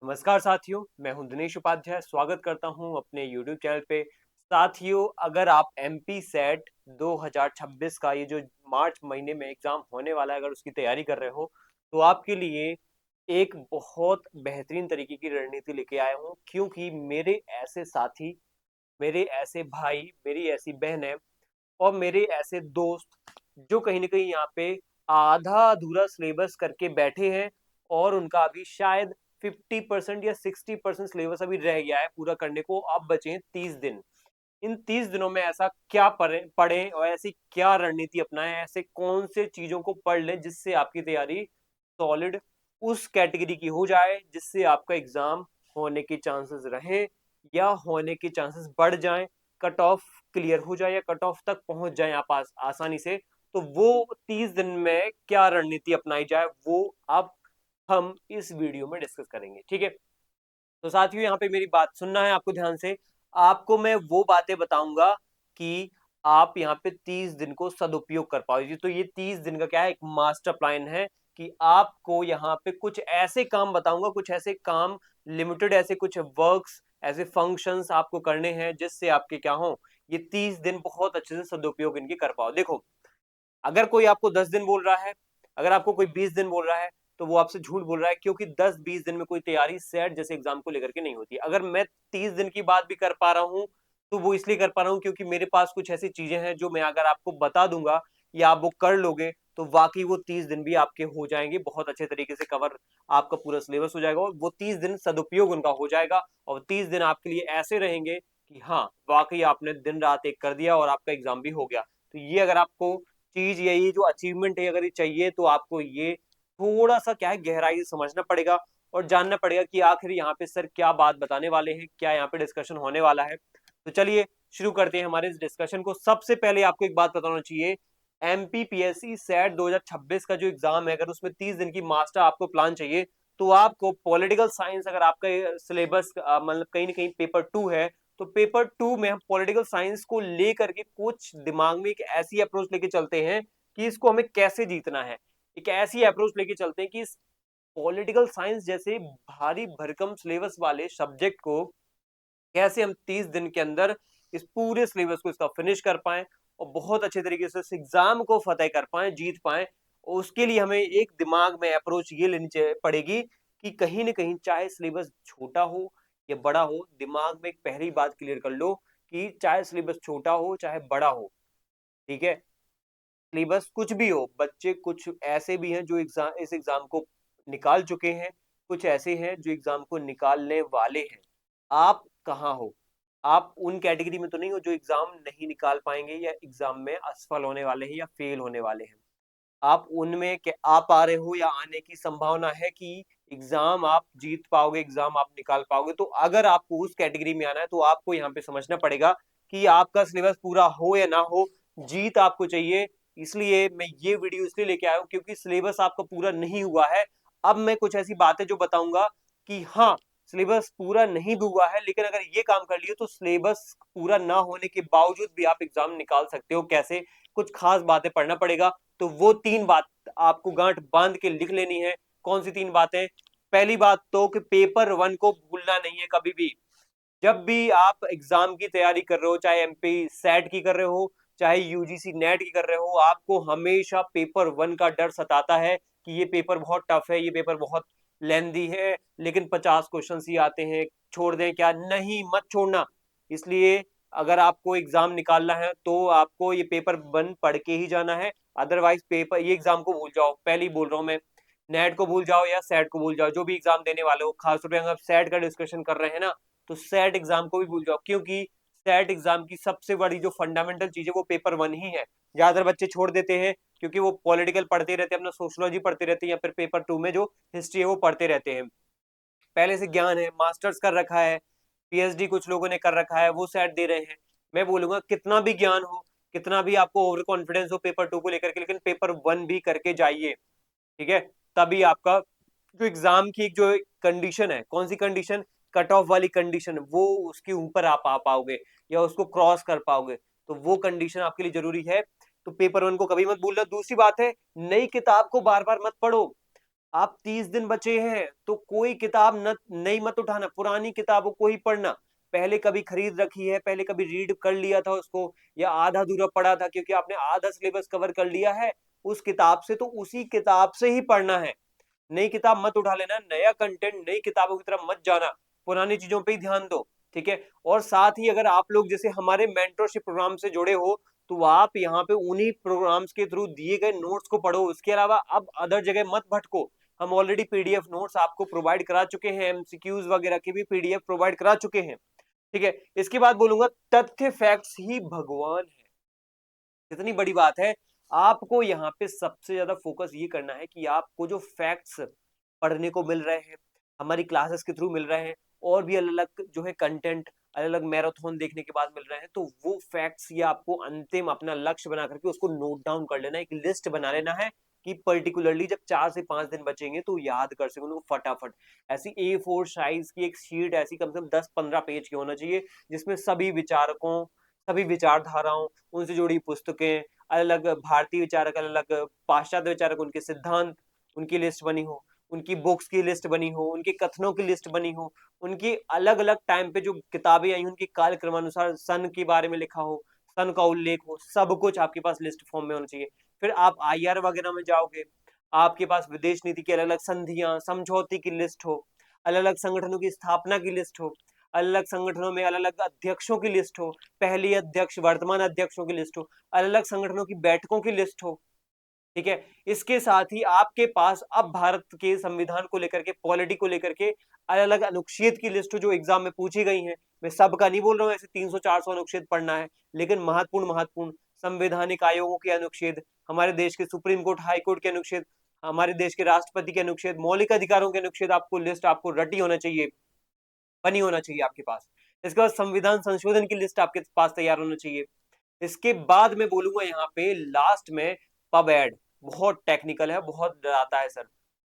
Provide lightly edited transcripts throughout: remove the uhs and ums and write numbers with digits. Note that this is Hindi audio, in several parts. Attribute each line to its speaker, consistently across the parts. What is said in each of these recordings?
Speaker 1: नमस्कार साथियों, मैं हूं दिनेश उपाध्याय। स्वागत करता हूं अपने YouTube चैनल पे। साथियों, अगर आप एमपी सेट 2026 का ये जो मार्च महीने में एग्जाम होने वाला है, अगर उसकी तैयारी कर रहे हो तो आपके लिए एक बहुत बेहतरीन तरीके की रणनीति लेके आया हूं। क्योंकि मेरे ऐसे साथी, मेरे ऐसे भाई, मेरी ऐसी बहनें और मेरे ऐसे दोस्त जो कहीं न कहीं यहाँ पे आधा अधूरा सिलेबस करके बैठे हैं और उनका अभी शायद 50% या 60% सिलेबस अभी रह गया है पूरा करने को। अब बचे हैं 30 दिन। इन 30 दिनों में ऐसा क्या पढ़ें और ऐसी क्या रणनीति अपनाएं, ऐसे कौन से चीजों को पढ़ लें जिससे आपकी तैयारी सॉलिड उस कैटेगरी की हो जाए जिससे आपका एग्जाम होने के चांसेस रहें या होने के चांसेस बढ़ जाएं, कट ऑफ क्लियर हो जाए या कट ऑफ तक पहुंच जाए आप आसानी से। तो वो 30 दिन में क्या रणनीति अपनाई जाए वो अब हम इस वीडियो में डिस्कस करेंगे, ठीक है। तो साथियों, यहाँ पे मेरी बात सुनना है आपको ध्यान से। आपको मैं वो बातें बताऊंगा कि आप यहाँ पे 30 दिन को सदुपयोग कर पाओ। तो ये 30 दिन का क्या है, एक मास्टर प्लान है कि आपको यहाँ पे कुछ ऐसे काम बताऊंगा, कुछ ऐसे काम लिमिटेड, ऐसे कुछ वर्क्स, ऐसे फंक्शंस आपको करने हैं जिससे आपके क्या हो, ये 30 दिन बहुत अच्छे से सदुपयोग इनके कर पाओ। देखो, अगर कोई आपको 10 दिन बोल रहा है, अगर आपको कोई 20 दिन बोल रहा है, तो वो आपसे झूठ बोल रहा है। क्योंकि 10-20 दिन में कोई तैयारी सेट जैसे एग्जाम को लेकर के नहीं होती। अगर मैं 30 दिन की बात भी कर पा रहा हूँ तो वो इसलिए कर पा रहा हूँ क्योंकि मेरे पास कुछ ऐसी चीजें हैं जो मैं अगर आपको बता दूंगा या आप वो कर लोगे तो वाकई वो 30 दिन भी आपके हो जाएंगे, बहुत अच्छे तरीके से कवर आपका पूरा सिलेबस हो जाएगा और वो 30 दिन सदुपयोग उनका हो जाएगा। और 30 दिन आपके लिए ऐसे रहेंगे कि हाँ, वाकई आपने दिन रात एक कर दिया और आपका एग्जाम भी हो गया। तो ये अगर आपको चीज, यही जो अचीवमेंट है, अगर ये चाहिए तो आपको ये थोड़ा सा क्या है, गहराई से समझना पड़ेगा और जानना पड़ेगा कि आखिर यहाँ पे सर क्या बात बताने वाले हैं, क्या यहाँ पे डिस्कशन होने वाला है। तो चलिए शुरू करते हैं हमारे इस डिस्कशन को। सबसे पहले आपको एक बात बताना चाहिए, एमपीपीएससी सेट 2026 का जो एग्जाम है, अगर उसमें 30 दिन की मास्टर आपको प्लान चाहिए तो आपको पॉलिटिकल साइंस, अगर आपका सिलेबस मतलब कहीं ना कहीं पेपर 2 है, तो पेपर 2 में हम पॉलिटिकल साइंस को लेकर के कुछ दिमाग में एक ऐसी अप्रोच लेके चलते हैं कि इसको हमें कैसे जीतना है। एक ऐसी अप्रोच लेके चलते हैं कि इस पॉलिटिकल साइंस जैसे भारी भरकम सिलेबस वाले सब्जेक्ट को कैसे हम 30 दिन के अंदर इस पूरे सिलेबस को इसका फिनिश कर पाए और बहुत अच्छे तरीके से इस एग्जाम को फतेह कर पाए, जीत पाए। और उसके लिए हमें एक दिमाग में अप्रोच ये लेनी पड़ेगी कि कहीं ना कहीं चाहे सिलेबस छोटा हो या बड़ा हो, दिमाग में एक पहली बात क्लियर कर लो कि चाहे सिलेबस छोटा हो चाहे बड़ा हो, ठीक है, सिलेबस कुछ भी हो, बच्चे कुछ ऐसे भी हैं जो इस एग्जाम को निकाल चुके हैं, कुछ ऐसे हैं जो एग्जाम को निकालने वाले हैं। आप कहाँ हो? आप उन कैटेगरी में तो नहीं हो जो एग्जाम नहीं निकाल पाएंगे या एग्जाम में असफल होने वाले हैं या फेल होने वाले हैं। आप उनमें आ पा रहे हो या आने की संभावना है कि एग्जाम आप जीत पाओगे, एग्जाम आप निकाल पाओगे। तो अगर आपको उस कैटेगरी में आना है तो आपको यहाँ पे समझना पड़ेगा कि आपका सिलेबस पूरा हो या ना हो, जीत आपको चाहिए। इसलिए मैं ये वीडियो इसलिए लेके आया हूँ क्योंकि सिलेबस आपका पूरा नहीं हुआ है। अब मैं कुछ ऐसी बातें जो बताऊंगा कि हाँ, सिलेबस पूरा नहीं भी हुआ है लेकिन अगर ये काम कर लिए तो सिलेबस पूरा ना होने के बावजूद भी आप एग्जाम निकाल सकते हो। कैसे? कुछ खास बातें पढ़ना पड़ेगा। तो वो 3 बात आपको गांठ बांध के लिख लेनी है। कौन सी 3 बातें? पहली बात तो कि पेपर 1 को भूलना नहीं है कभी भी। जब भी आप एग्जाम की तैयारी कर रहे हो, चाहे एमपी सेट की कर रहे हो, चाहे यूजीसी नेट की कर रहे हो, आपको हमेशा पेपर 1 का डर सताता है कि ये पेपर बहुत टफ है, ये पेपर बहुत लेंदी है, लेकिन 50 क्वेश्चन ही आते हैं, छोड़ दें क्या? नहीं, मत छोड़ना। इसलिए अगर आपको एग्जाम निकालना है तो आपको ये पेपर 1 पढ़ के ही जाना है। अदरवाइज पेपर, ये एग्जाम को भूल जाओ, पहले ही बोल रहा हूँ मैं। नेट को भूल जाओ या सेट को भूल जाओ, जो भी एग्जाम देने वाले हो। खासतौर पर अगर आप सेट का डिस्कशन कर रहे हैं ना, तो सेट एग्जाम को भी भूल जाओ क्योंकि सेट एग्जाम की सबसे बड़ी जो फंडामेंटल चीज है वो पेपर 1 ही है। ज्यादातर बच्चे छोड़ देते हैं क्योंकि वो पॉलिटिकल पढ़ते रहते हैं, अपना सोशोलॉजी पढ़ते रहते हैं या फिर पेपर 2 में जो हिस्ट्री है वो पढ़ते रहते हैं। पहले से ज्ञान है, मास्टर्स कर रखा है, पीएचडी कुछ लोगों ने कर रखा है, वो सेट दे रहे हैं। मैं बोलूंगा कितना भी ज्ञान हो, कितना भी आपको ओवर कॉन्फिडेंस हो पेपर 2 को लेकर के, लेकिन पेपर 1 भी करके जाइए, ठीक है। तभी आपका जो एग्जाम की एक जो कंडीशन है, कौन सी कंडीशन? कट ऑफ वाली कंडीशन, वो उसके ऊपर आप आ पाओगे या उसको क्रॉस कर पाओगे। तो वो कंडीशन आपके लिए जरूरी है। तो पेपर 1 को कभी मत भूलना। दूसरी बात है, नई किताब को बार बार मत पढ़ो। आप 30 दिन बचे हैं तो कोई किताब न नई मत उठाना, पुरानी किताबों को ही पढ़ना। पहले कभी खरीद रखी है, पहले कभी रीड कर लिया था उसको, या आधा अधूरा पढ़ा था क्योंकि आपने आधा सिलेबस कवर कर लिया है उस किताब से, तो उसी किताब से ही पढ़ना है। नई किताब मत उठा लेना, नया कंटेंट नई किताबों की तरफ मत जाना, पुरानी चीजों पे ही ध्यान दो। ठीक है। और साथ ही अगर आप लोग जैसे हमारे मेंटरशिप प्रोग्राम से जुड़े हो, तो आप यहाँ पे उन्हीं प्रोग्राम्स के थ्रू दिए गए नोट्स को पढ़ो, उसके अलावा अब अदर जगह मत भटको। हम ऑलरेडी पीडीएफ नोट्स आपको प्रोवाइड करा चुके हैं, एमसीक्यूज वगैरह के भी पीडीएफ प्रोवाइड करा चुके हैं। ठीक है। इसके बाद बोलूंगा, तथ्य फैक्ट्स ही भगवान है। कितनी बड़ी बात है। आपको यहाँ पे सबसे ज्यादा फोकस ये करना है कि आपको जो फैक्ट्स पढ़ने को मिल रहे हैं, हमारी क्लासेस के थ्रू मिल रहे हैं, और भी अलग अलग जो है कंटेंट अलग अलग मैराथन देखने के बाद मिल रहे हैं, तो वो फैक्ट्स ये आपको अंतिम अपना लक्ष्य बना करके उसको नोट डाउन कर लेना, एक लिस्ट बना लेना है कि पर्टिकुलरली जब 4 से 5 दिन बचेंगे तो याद कर सके उनको फटाफट। ऐसी A4 साइज की एक शीट, ऐसी कम से कम 10-15 पेज की होना चाहिए, जिसमें सभी विचारकों, सभी विचारधाराओं, उनसे जुड़ी पुस्तकें, अलग अलग भारतीय विचारक, अलग अलग पाश्चात्य विचारक, उनके सिद्धांत, उनकी लिस्ट बनी हो, उनकी बुक्स की लिस्ट बनी हो, उनके कथनों की लिस्ट बनी हो, उनकी अलग अलग टाइम पे जो किताबें आई उनके कालक्रमानुसार सन के बारे में लिखा हो, सन का उल्लेख हो, सब कुछ आपके पास लिस्ट फॉर्म में होना चाहिए। फिर आप आईआर वगैरह में जाओगे, आपके पास विदेश नीति की अलग अलग संधियां समझौते की लिस्ट हो, अलग अलग संगठनों की स्थापना की लिस्ट हो, अलग अलग संगठनों में अलग अलग अध्यक्षों की लिस्ट हो, पहली अध्यक्ष वर्तमान अध्यक्षों की लिस्ट हो, अलग अलग संगठनों की बैठकों की लिस्ट हो। ठीक है। इसके साथ ही आपके पास अब भारत के संविधान को लेकर के, पॉलिटी को लेकर के अलग अलग अनुच्छेद की लिस्ट जो एग्जाम में पूछी गई है। मैं सबका नहीं बोल रहा हूँ ऐसे 300-400 अनुच्छेद पढ़ना है, लेकिन महत्वपूर्ण महत्वपूर्ण संवैधानिक आयोगों के अनुच्छेद, हमारे देश के सुप्रीम कोर्ट हाई कोर्ट के अनुच्छेद, हमारे देश के राष्ट्रपति के अनुच्छेद, मौलिक अधिकारों के अनुच्छेद, आपको लिस्ट आपको रटी होना चाहिए, बनी होना चाहिए आपके पास। इसके बाद संविधान संशोधन की लिस्ट आपके पास तैयार होना चाहिए। इसके बाद मैं बोलूंगा यहाँ पे लास्ट में पब एड, बहुत टेक्निकल है, बहुत डराता है सर।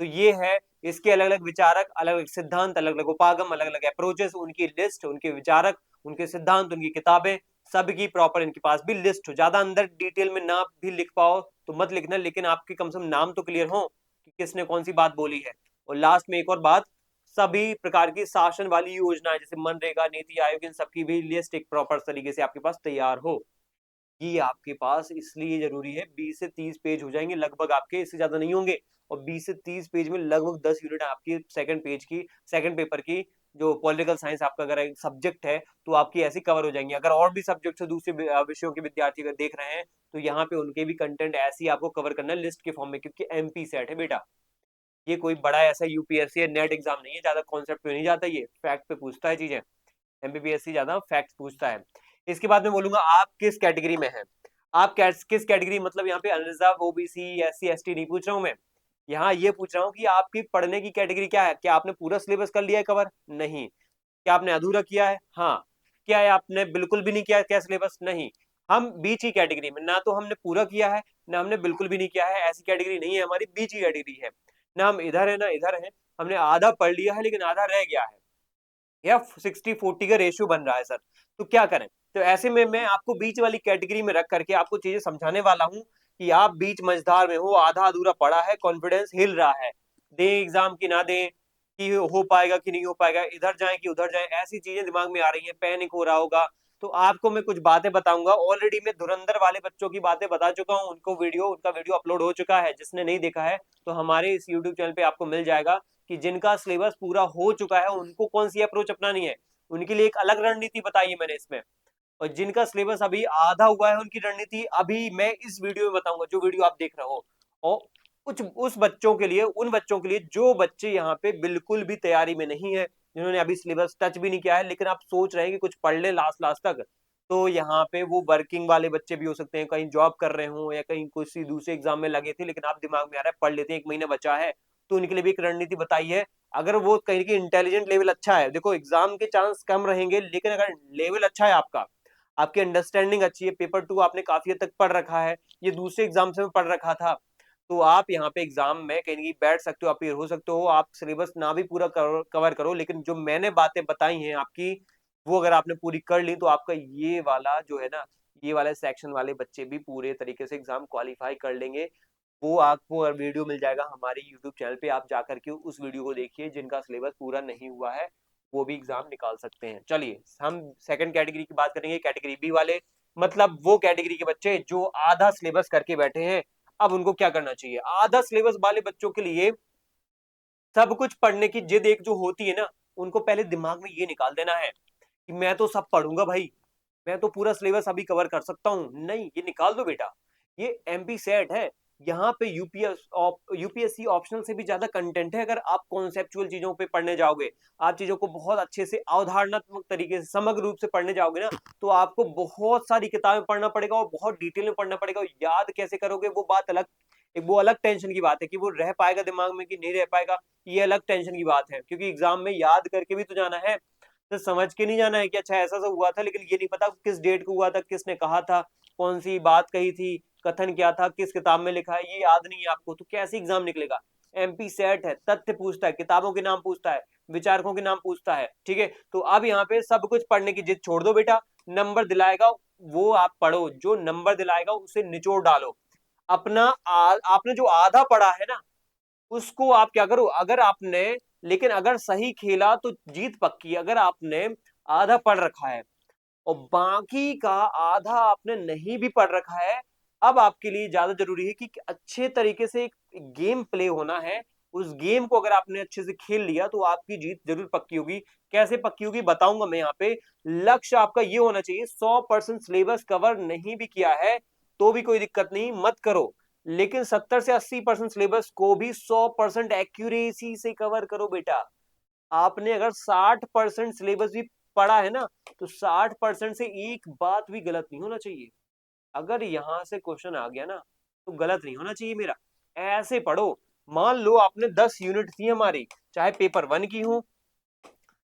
Speaker 1: तो ये है, इसके अलग अलग विचारक, अलग अलग सिद्धांत, अलग अलग उपागम, अलग अलग अप्रोचेस, उनकी लिस्ट, उनके विचारक, उनके सिद्धांत, उनकी किताबें, सबकी प्रॉपर इनके पास भी लिस्ट हो। ज्यादा अंदर डिटेल में ना भी लिख पाओ तो मत लिखना, लेकिन आपके कम से कम नाम तो क्लियर हो कि किसने कौन सी बात बोली है। और लास्ट में एक और बात, सभी प्रकार की शासन वाली योजनाएं जैसे मनरेगा, नीति आयोग, इन सबकी भी लिस्ट एक प्रॉपर तरीके से आपके पास तैयार हो। ये आपके पास इसलिए जरूरी है, 20 से 30 पेज हो जाएंगे लगभग आपके, इससे ज्यादा नहीं होंगे। और 20 से 30 पेज में लगभग 10 यूनिट आपकी सेकंड पेज की, सेकंड पेपर की, जो पॉलिटिकल साइंस आपका अगर एक सब्जेक्ट है तो आपकी ऐसी कवर हो जाएंगी। अगर और भी सब्जेक्ट से दूसरे विषयों के विद्यार्थी अगर देख रहे हैं तो यहाँ पे उनके भी कंटेंट ऐसी आपको कवर करना है लिस्ट के फॉर्म में, क्योंकि एमपी सेट है बेटा, ये कोई बड़ा ऐसा यूपीएससी या नेट एग्जाम नहीं है, ज्यादा कॉन्सेप्ट में नहीं जाता, ये फैक्ट पे पूछता है चीजें। एमबीबीएससी ज्यादा फैक्ट पूछता है। इसके बाद मैं बोलूंगा, आप किस कैटेगरी में हैं, आप किस कैटेगरी, मतलब यहाँ पे अनरिजर्व, ओबीसी, एससी, एसटी नहीं पूछ रहा हूँ मैं, यहाँ ये पूछ रहा हूँ कि आपकी पढ़ने की कैटेगरी क्या है। क्या आपने पूरा सिलेबस कर लिया है कवर? नहीं। क्या आपने अधूरा किया है? हाँ। क्या है आपने बिल्कुल भी नहीं किया है क्या सिलेबस? नहीं। हम बीच की कैटेगरी में, ना तो हमने पूरा किया है ना हमने बिल्कुल भी नहीं किया है, ऐसी कैटेगरी नहीं है हमारी, बीच की कैटेगरी है। ना हम इधर है ना इधर है, हमने आधा पढ़ लिया है लेकिन आधा रह गया है, या 60-40 का रेशियो बन रहा है सर। तो क्या करें? तो ऐसे में मैं आपको बीच वाली कैटेगरी में रख करके आपको चीजें समझाने वाला हूँ कि आप बीच मझधार में हो, आधा अधूरा पड़ा है, कॉन्फिडेंस हिल रहा है, दे एग्जाम की ना दे, कि हो पाएगा कि नहीं हो पाएगा, इधर जाए कि उधर जाए, ऐसी चीजें दिमाग में आ रही है, पैनिक हो रहा होगा। तो आपको मैं कुछ बातें बताऊंगा, ऑलरेडी मैं धुरंधर वाले बच्चों की बातें बता चुका हूँ, उनको वीडियो, उनका वीडियो अपलोड हो चुका है, जिसने नहीं देखा है तो हमारे इस यूट्यूब चैनल पे आपको मिल जाएगा कि जिनका सिलेबस पूरा हो चुका है उनको कौन सी अप्रोच अपनानी है, उनके लिए एक अलग रणनीति बताई है मैंने इसमें। और जिनका सिलेबस अभी आधा हुआ है उनकी रणनीति अभी मैं इस वीडियो में बताऊंगा, जो वीडियो आप देख रहे हो। और कुछ उस बच्चों के लिए, उन बच्चों के लिए जो बच्चे यहाँ पे बिल्कुल भी तैयारी में नहीं है, जिन्होंने अभी सिलेबस टच भी नहीं किया है, लेकिन आप सोच रहे हैं कि कुछ पढ़ ले लास्ट लास्ट तक, तो यहाँ पे वो वर्किंग वाले बच्चे भी हो सकते हैं, कहीं जॉब कर रहे हो या कहीं किसी दूसरे एग्जाम में लगे थे, लेकिन आप दिमाग में आ रहा है पढ़ लेते हैं, 1 महीना बचा है, तो उनके लिए भी एक रणनीति बताई है। अगर वो कहीं की इंटेलिजेंट लेवल अच्छा है, देखो एग्जाम के चांस कम रहेंगे, लेकिन अगर लेवल अच्छा है आपका, आपकी अंडरस्टैंडिंग अच्छी है, पेपर 2 आपने काफी हद तक पढ़ रखा है, ये दूसरे एग्जाम से मैं पढ़ रखा था, तो आप यहाँ पे एग्जाम में कहीं कहीं बैठ सकते हो, अपीयर हो सकते हो। आप सिलेबस ना भी पूरा कवर करो, लेकिन जो मैंने बातें बताई हैं आपकी, वो अगर आपने पूरी कर ली तो आपका ये वाला जो है ना, ये वाले सेक्शन वाले बच्चे भी पूरे तरीके से एग्जाम क्वालिफाई कर लेंगे। वो आपको वीडियो मिल जाएगा हमारे यूट्यूब चैनल पे, आप जाकर के उस वीडियो को देखिए। जिनका सिलेबस पूरा नहीं हुआ है वो भी एग्जाम निकाल सकते हैं। चलिए हम सेकंड कैटेगरी की बात करेंगे, कैटेगरी बी वाले, मतलब वो कैटेगरी के बच्चे जो आधा सिलेबस करके बैठे हैं। अब उनको क्या करना चाहिए? आधा सिलेबस वाले बच्चों के लिए सब कुछ पढ़ने की जिद एक जो होती है ना, उनको पहले दिमाग में ये निकाल देना है कि मैं तो सब पढ़ूंगा भाई, मैं तो पूरा सिलेबस अभी कवर कर सकता हूं। नहीं, ये निकाल दो बेटा, ये एमपी सेट है। यहाँ पे यूपीएससी ऑप्शनल से भी ज्यादा कंटेंट है। अगर आप कॉन्सेप्चुअल चीजों पे पढ़ने जाओगे, आप चीजों को बहुत अच्छे से अवधारणात्मक तरीके से समग्र रूप से पढ़ने जाओगे ना, तो आपको बहुत सारी किताबें पढ़ना पड़ेगा और बहुत डिटेल में पढ़ना पड़ेगा। और याद कैसे करोगे वो बात अलग, एक वो अलग टेंशन की बात है कि वो रह पाएगा दिमाग में कि नहीं रह पाएगा, ये अलग टेंशन की बात है। क्योंकि एग्जाम में याद करके भी तो जाना है, तो समझ के नहीं जाना है कि अच्छा ऐसा हुआ था, लेकिन ये नहीं पता किस डेट को हुआ था, किसने कहा था, कौन सी बात कही थी, कथन क्या था, किस किताब में लिखा है, ये याद नहीं है आपको, तो कैसे एग्जाम निकलेगा? एमपी सेट है, तथ्य पूछता है, किताबों के नाम पूछता है, विचारकों के नाम पूछता है। ठीक है, तो अब यहाँ पे सब कुछ पढ़ने की जिद छोड़ दो बेटा, नंबर दिलाएगा वो आप पढ़ो, जो नंबर दिलाएगा उसे निचोड़ डालो। अपना आपने जो आधा पढ़ा है ना, उसको आप क्या करो, अगर आपने, लेकिन अगर सही खेला तो जीत पक्की। अगर आपने आधा पढ़ रखा है और बाकी का आधा आपने नहीं भी पढ़ रखा है, अब आपके लिए ज्यादा जरूरी है कि अच्छे तरीके से एक गेम प्ले होना है। उस गेम को अगर आपने अच्छे से खेल लिया तो आपकी जीत जरूर पक्की होगी। कैसे पक्की होगी बताऊंगा मैं यहाँ पे। लक्ष्य आपका ये होना चाहिए, 100% सिलेबस कवर नहीं भी किया है तो भी कोई दिक्कत नहीं, मत करो, लेकिन 70 से 80% सिलेबस को भी 100% एक्यूरेसी से कवर करो बेटा। आपने अगर 60% सिलेबस भी पढ़ा है ना, तो 60% से एक बात भी गलत नहीं होना चाहिए। अगर यहां से क्वेश्चन आ गया ना, तो गलत नहीं होना चाहिए मेरा। ऐसे पढ़ो, मान लो आपने 10 यूनिट थी हमारी, चाहे पेपर वन की हो,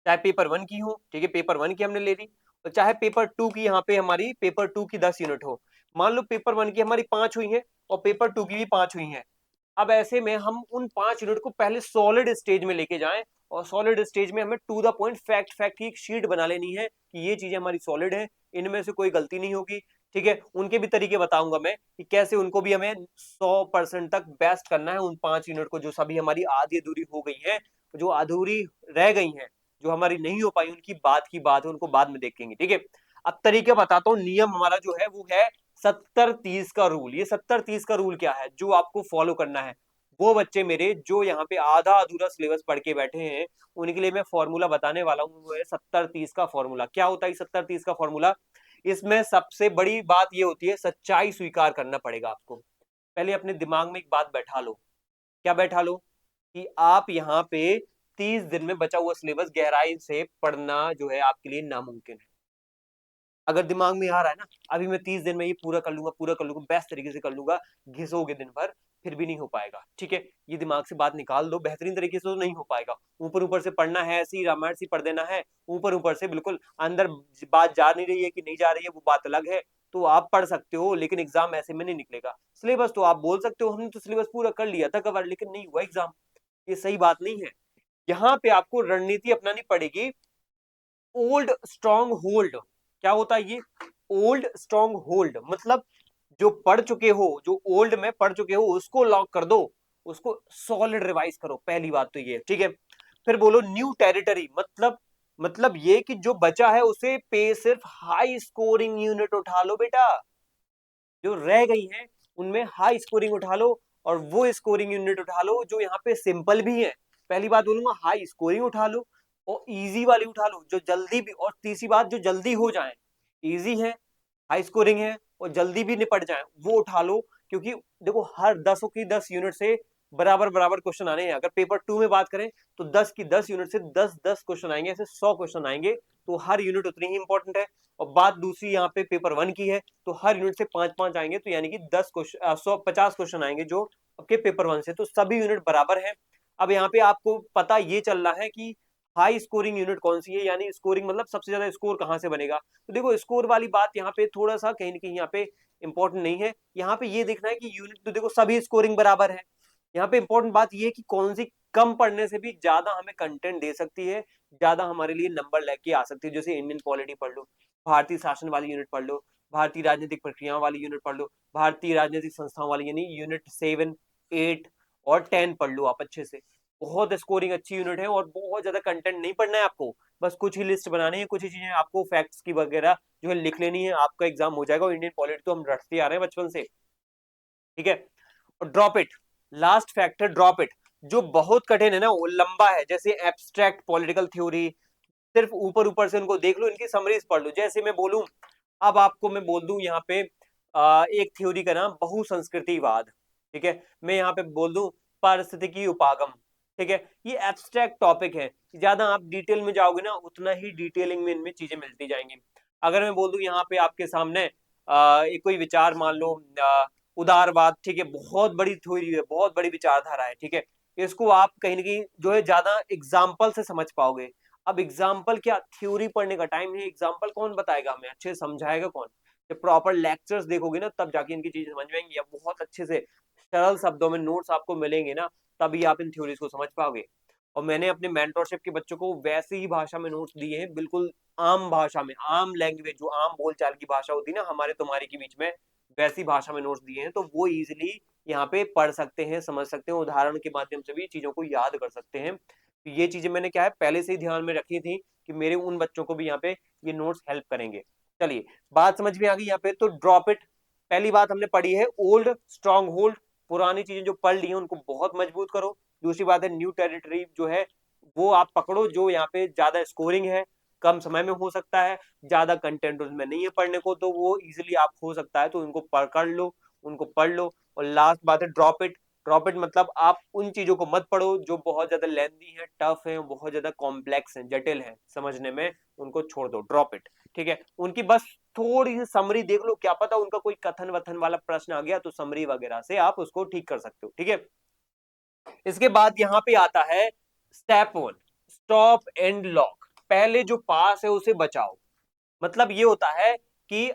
Speaker 1: चाहे पेपर वन की हो, ठीक है, पेपर वन की हमने ले ली, और चाहे पेपर टू की, यहाँ पे हमारी पेपर टू की 10 यूनिट हो। मान लो पेपर वन की हमारी 5 हुई है और पेपर टू की भी 5 हुई है। अब ऐसे में हम उन 5 यूनिट को पहले सॉलिड स्टेज में लेके जाएं, और सॉलिड स्टेज में हमें to the point fact fact की एक शीट बना लेनी है कि ये चीजें हमारी सॉलिड है, इनमें से कोई गलती नहीं होगी। ठीक है, उनके भी तरीके बताऊंगा मैं कि कैसे उनको भी हमें 100% तक बेस्ट करना है उन 5 यूनिट को, जो सभी हमारी आधी अधूरी हो गई है, जो अधूरी रह गई है, जो हमारी नहीं हो पाई, उनकी बात की बात है, उनको बाद में देखेंगे। ठीक है, अब तरीके बताता हूँ। नियम हमारा जो है वो है 70-30 का रूल। ये 70-30 का रूल क्या है जो आपको फॉलो करना है? वो बच्चे मेरे जो यहाँ पे आधा अधूरा सिलेबस पढ़ के बैठे हैं, उनके लिए मैं फॉर्मूला बताने वाला हूँ, वो है 70-30 का फॉर्मूला। क्या होता है 70-30 का फॉर्मूला? इसमें सबसे बड़ी बात ये होती है, सच्चाई स्वीकार करना पड़ेगा आपको। पहले अपने दिमाग में एक बात बैठा लो। क्या बैठा लो? कि आप यहाँ पे 30 दिन में बचा हुआ सिलेबस गहराई से पढ़ना जो है आपके लिए नामुमकिन है। अगर दिमाग में आ रहा है ना, अभी मैं 30 दिन में ये पूरा कर लूंगा, पूरा कर लूंगा, बेस्ट तरीके से कर लूंगा, घिसोगे दिन भर, फिर भी नहीं हो पाएगा। ठीक है, ये दिमाग से बात निकाल दो, बेहतरीन तरीके से तो नहीं हो पाएगा। ऊपर ऊपर से पढ़ना है, ऐसी रामायण सी पढ़ देना है, ऊपर ऊपर से, बिल्कुल अंदर बात जा नहीं रही है कि नहीं जा रही है, वो बात अलग है। तो आप पढ़ सकते हो, लेकिन एग्जाम ऐसे में नहीं निकलेगा। सिलेबस तो आप बोल सकते हो हमने तो सिलेबस पूरा कर लिया था कवर, लेकिन नहीं हुआ एग्जाम, ये सही बात नहीं है। यहाँ पे आपको रणनीति अपनानी पड़ेगी, ओल्ड स्ट्रॉन्ग होल्ड। क्या होता है ये ओल्ड स्ट्रॉन्ग होल्ड? मतलब जो पढ़ चुके हो, जो ओल्ड में पढ़ चुके हो, उसको लॉक कर दो, उसको सॉलिड रिवाइज करो। पहली बात तो ये, ठीक है। फिर बोलो न्यू टेरिटरी, मतलब ये कि जो बचा है उसे पे सिर्फ हाई स्कोरिंग यूनिट उठा लो बेटा, जो रह गई है उनमें हाई स्कोरिंग उठा लो, और वो स्कोरिंग यूनिट उठा लो जो यहाँ पे सिंपल भी है। पहली बात बोलूंगा, हाई स्कोरिंग उठा लो और इजी वाली उठा लो जो जल्दी भी, और तीसरी बात जो जल्दी हो जाए, इजी है, हाई स्कोरिंग है और जल्दी भी निपट जाए, वो उठा लो। क्योंकि देखो हर 10 की 10 यूनिट से बराबर बराबर क्वेश्चन आने हैं। अगर पेपर टू में बात करें तो 10 की 10 यूनिट से 10-10 क्वेश्चन आएंगे, ऐसे 100 क्वेश्चन आएंगे, तो हर यूनिट उतनी ही इंपॉर्टेंट है। और बात दूसरी यहाँ पे पेपर वन की है, तो हर यूनिट से 5-5 आएंगे, तो यानी कि 10 क्वेश्चन 150 क्वेश्चन आएंगे जो आपके पेपर वन से, तो सभी यूनिट बराबर है। अब यहाँ पे आपको पता ये चल रहा है कि हाई स्कोरिंग यूनिट कौन सी है, यानी स्कोरिंग मतलब सबसे ज्यादा स्कोर कहाँ से बनेगा। तो देखो स्कोर वाली बात यहाँ पे थोड़ा सा कहीं ना कहीं यहाँ पे इंपॉर्टेंट नहीं है। यहाँ पे ये देखना है कि यूनिट तो देखो सभी स्कोरिंग बराबर है। यहाँ पे इंपॉर्टेंट बात ये है कि कौन सी कम पढ़ने से भी ज्यादा हमें कंटेंट दे सकती है, ज्यादा हमारे लिए नंबर लेके आ सकती है। जैसे इंडियन पॉलिटी पढ़ लो, भारतीय शासन वाली यूनिट पढ़ लो, भारतीय राजनीतिक प्रक्रियाओं वाली यूनिट पढ़ लो, भारतीय राजनीतिक संस्थाओं वाली यानी यूनिट 7, 8 और 10 पढ़ लो आप अच्छे से। बहुत स्कोरिंग अच्छी यूनिट है और बहुत ज्यादा कंटेंट नहीं पढ़ना है आपको, बस कुछ ही लिस्ट बनानी है, कुछ ही चीजें आपको फैक्ट्स की वगैरह जो है लिख लेनी है, आपका एग्जाम हो जाएगा। और इंडियन पॉलिटी तो हम रटते आ रहे हैं बचपन से, ठीक है। और drop it, last factor drop it, जो बहुत कठिन है ना, वो लंबा है, जैसे एब्स्ट्रैक्ट पॉलिटिकल थ्योरी, सिर्फ ऊपर ऊपर से उनको देख लो, इनकी समरीज पढ़ लो। जैसे मैं बोलूं, अब आपको मैं बोल दूं यहाँ पे एक थ्योरी का नाम बहुसंस्कृतिवाद, ठीक है। मैं यहाँ पे बोल दूं पारिस्थितिकी उपागम, ठीक है। ये एब्स्ट्रैक्ट टॉपिक है, ज्यादा आप डिटेल में जाओगे ना उतना ही डिटेलिंग में इनमें चीजें मिलती जाएंगी। अगर मैं बोल दूं यहाँ पे आपके सामने एक कोई विचार मान लो, उदारवाद, ठीक है, बहुत बड़ी थ्योरी है, बहुत बड़ी विचारधारा है, ठीक है। इसको आप कहीं ना कहीं जो है ज्यादा एग्जाम्पल से समझ पाओगे। अब एग्जाम्पल क्या, थ्योरी पढ़ने का टाइम है, एग्जाम्पल कौन बताएगा हमें, अच्छे से समझाएगा कौन। जब प्रॉपर लेक्चर्स देखोगे ना तब जाके इनकी चीजें समझ में आएंगी, या बहुत अच्छे से सरल शब्दों में नोट्स आपको मिलेंगे ना, तभी आप इन थ्योरीज को समझ पाओगे। और मैंने अपने मेंटरशिप के बच्चों को वैसी ही भाषा में नोट्स दिए हैं, बिल्कुल आम भाषा में, आम लैंग्वेज, जो आम बोलचाल की भाषा होती है ना हमारे तुम्हारे के बीच में, वैसी भाषा में नोट्स दिए हैं, तो वो इजिली यहाँ पे पढ़ सकते हैं, समझ सकते हैं, उदाहरण के माध्यम से भी चीजों को याद कर सकते हैं। तो ये चीजें मैंने क्या है पहले से ही ध्यान में रखी थी कि मेरे उन बच्चों को भी यहाँ पे ये नोट्स हेल्प करेंगे। चलिए बात समझ में आ गई यहाँ पे, तो ड्रॉप इट, पहली बात हमने पढ़ी है ओल्ड स्ट्रॉन्ग होल्ड, पुरानी चीजें जो पढ़ ली हैं उनको बहुत मजबूत करो। दूसरी बात है न्यू टेरिटरी जो है वो आप पकड़ो, जो यहाँ पे ज्यादा स्कोरिंग है, कम समय में हो सकता है, ज्यादा कंटेंट उसमें नहीं है पढ़ने को, तो वो इजिली आप हो सकता है, तो उनको पकड़ लो, उनको पढ़ लो। और लास्ट बात है ड्रॉप इट, ड्रॉप इट मतलब आप उन चीजों को मत पढ़ो जो बहुत ज्यादा लेंदी है, टफ है, बहुत ज्यादा कॉम्प्लेक्स है, जटिल है समझने में, उनको छोड़ दो, ड्रॉप इट, ठीक है। उनकी बस थोड़ी सी समरी देख लो, क्या पता उनका कोई कथन वथन वाला प्रश्न आ गया तो समरी वगैरह से आप उसको ठीक कर सकते हो, ठीक है। इसके बाद यहाँ पे आता है स्टेप 1, स्टॉप एंड लॉक, पहले जो पास है उसे बचाओ। मतलब ये होता है कि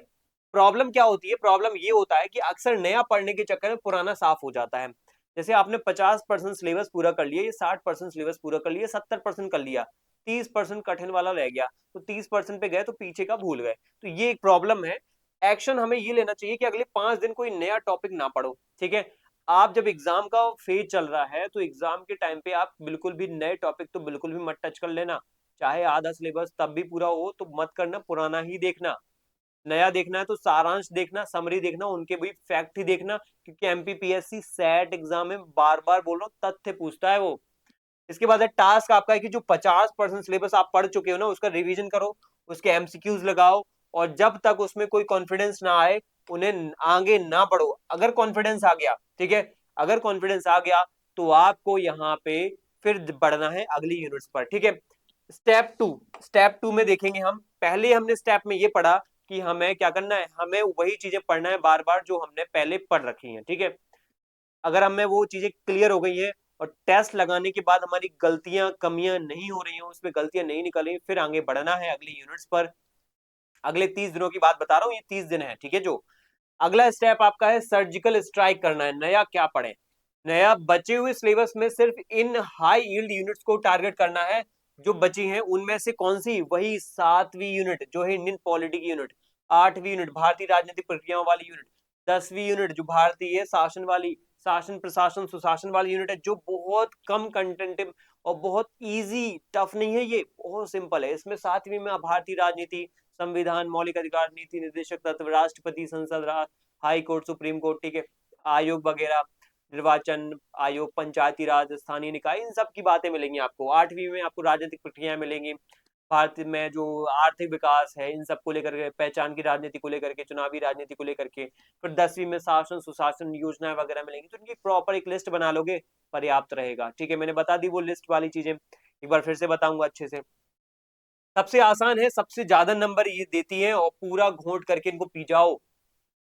Speaker 1: प्रॉब्लम क्या होती है, प्रॉब्लम ये होता है कि अक्सर नया पढ़ने के चक्कर में पुराना साफ हो जाता है। जैसे आपने 50% सिलेबस पूरा कर लिया, ये 60% सिलेबस पूरा कर लिया, 70% कर लिया, 30% कठिन वाला रह गया, तो 30% पे गए तो पीछे का भूल गए, तो ये एक प्रॉब्लम है। एक्शन हमें ये लेना चाहिए कि अगले 5 दिन कोई नया टॉपिक ना पढ़ो, ठीक है। आप जब एग्जाम का फेज चल रहा है तो एग्जाम के टाइम पे आप बिल्कुल भी नए टॉपिक तो बिल्कुल भी मत टच कर लेना, चाहे आधा सिलेबस तब भी पूरा हो तो मत करना, पुराना ही देखना। नया देखना है तो सारांश देखना, समरी देखना, उनके भी फैक्ट ही देखना, क्योंकि एमपीपीएससी सेट एग्जाम में बार बार बोल रहा हूँ तथ्य पूछता है वो। इसके बाद है टास्क आपका है कि जो 50% सिलेबस आप पढ़ चुके हो ना उसका रिवीजन करो, उसके एमसीक्यूज लगाओ, और जब तक उसमें कोई कॉन्फिडेंस ना आए उन्हें आगे ना बढ़ो। अगर कॉन्फिडेंस आ गया, ठीक है, अगर कॉन्फिडेंस आ गया तो आपको यहाँ पे फिर बढ़ना है अगली यूनिट्स पर, ठीक है। स्टेप 2, स्टेप 2 में देखेंगे हम, पहले हमने स्टेप में ये पढ़ा कि हमें क्या करना है, हमें वही चीजें पढ़ना है बार बार जो हमने पहले पढ़ रखी हैं, ठीक है। अगर हमें वो चीजें क्लियर हो गई है और टेस्ट लगाने के बाद हमारी गलतियां कमियां नहीं हो रही हैं, उसमें गलतियां नहीं निकल रही, फिर आगे बढ़ना है अगली यूनिट्स पर। अगले 30 दिनों की बात बता रहा हूँ, ये 30 दिन है, ठीक है। जो अगला स्टेप आपका है सर्जिकल स्ट्राइक करना है, नया क्या पढ़े, नया बचे हुए सिलेबस में सिर्फ इन हाई यील्ड यूनिट्स को टारगेट करना है, जो बची हैं उनमें से कौन सी, वही 7वीं यूनिट जो है इंडियन पॉलिटी की यूनिट, 8वीं यूनिट भारतीय राजनीतिक प्रक्रियाओं वाली यूनिट, 10वीं यूनिट जो भारतीय शासन वाली, शासन प्रशासन सुशासन वाली यूनिट है, जो बहुत कम कंटेंट और बहुत इजी, टफ नहीं है, ये बहुत सिंपल है। इसमें 7वीं में भारतीय राजनीति, संविधान, मौलिक अधिकार, नीति निर्देशक तत्व, राष्ट्रपति, संसद, हाई कोर्ट, सुप्रीम कोर्ट, ठीक है, आयोग वगैरह, निर्वाचन आयोग, पंचायती राज, स्थानीय निकाय, इन सब की बातें मिलेंगी आपको। 8वीं में आपको राजनीतिक प्रक्रियाएं मिलेंगी, भारत में जो आर्थिक विकास है इन सब को लेकर के, पहचान की राजनीति को लेकर के, चुनावी राजनीति को लेकर के। फिर 10वीं में शासन सुशासन योजनाएं वगैरह मिलेंगी, तो इनकी प्रॉपर एक लिस्ट बना लोगे, पर्याप्त रहेगा, ठीक है। मैंने बता दी वो लिस्ट वाली चीजें, एक बार फिर से बताऊंगा अच्छे से। सबसे आसान है, सबसे ज्यादा नंबर ये देती है, और पूरा घोंट करके इनको पी जाओ,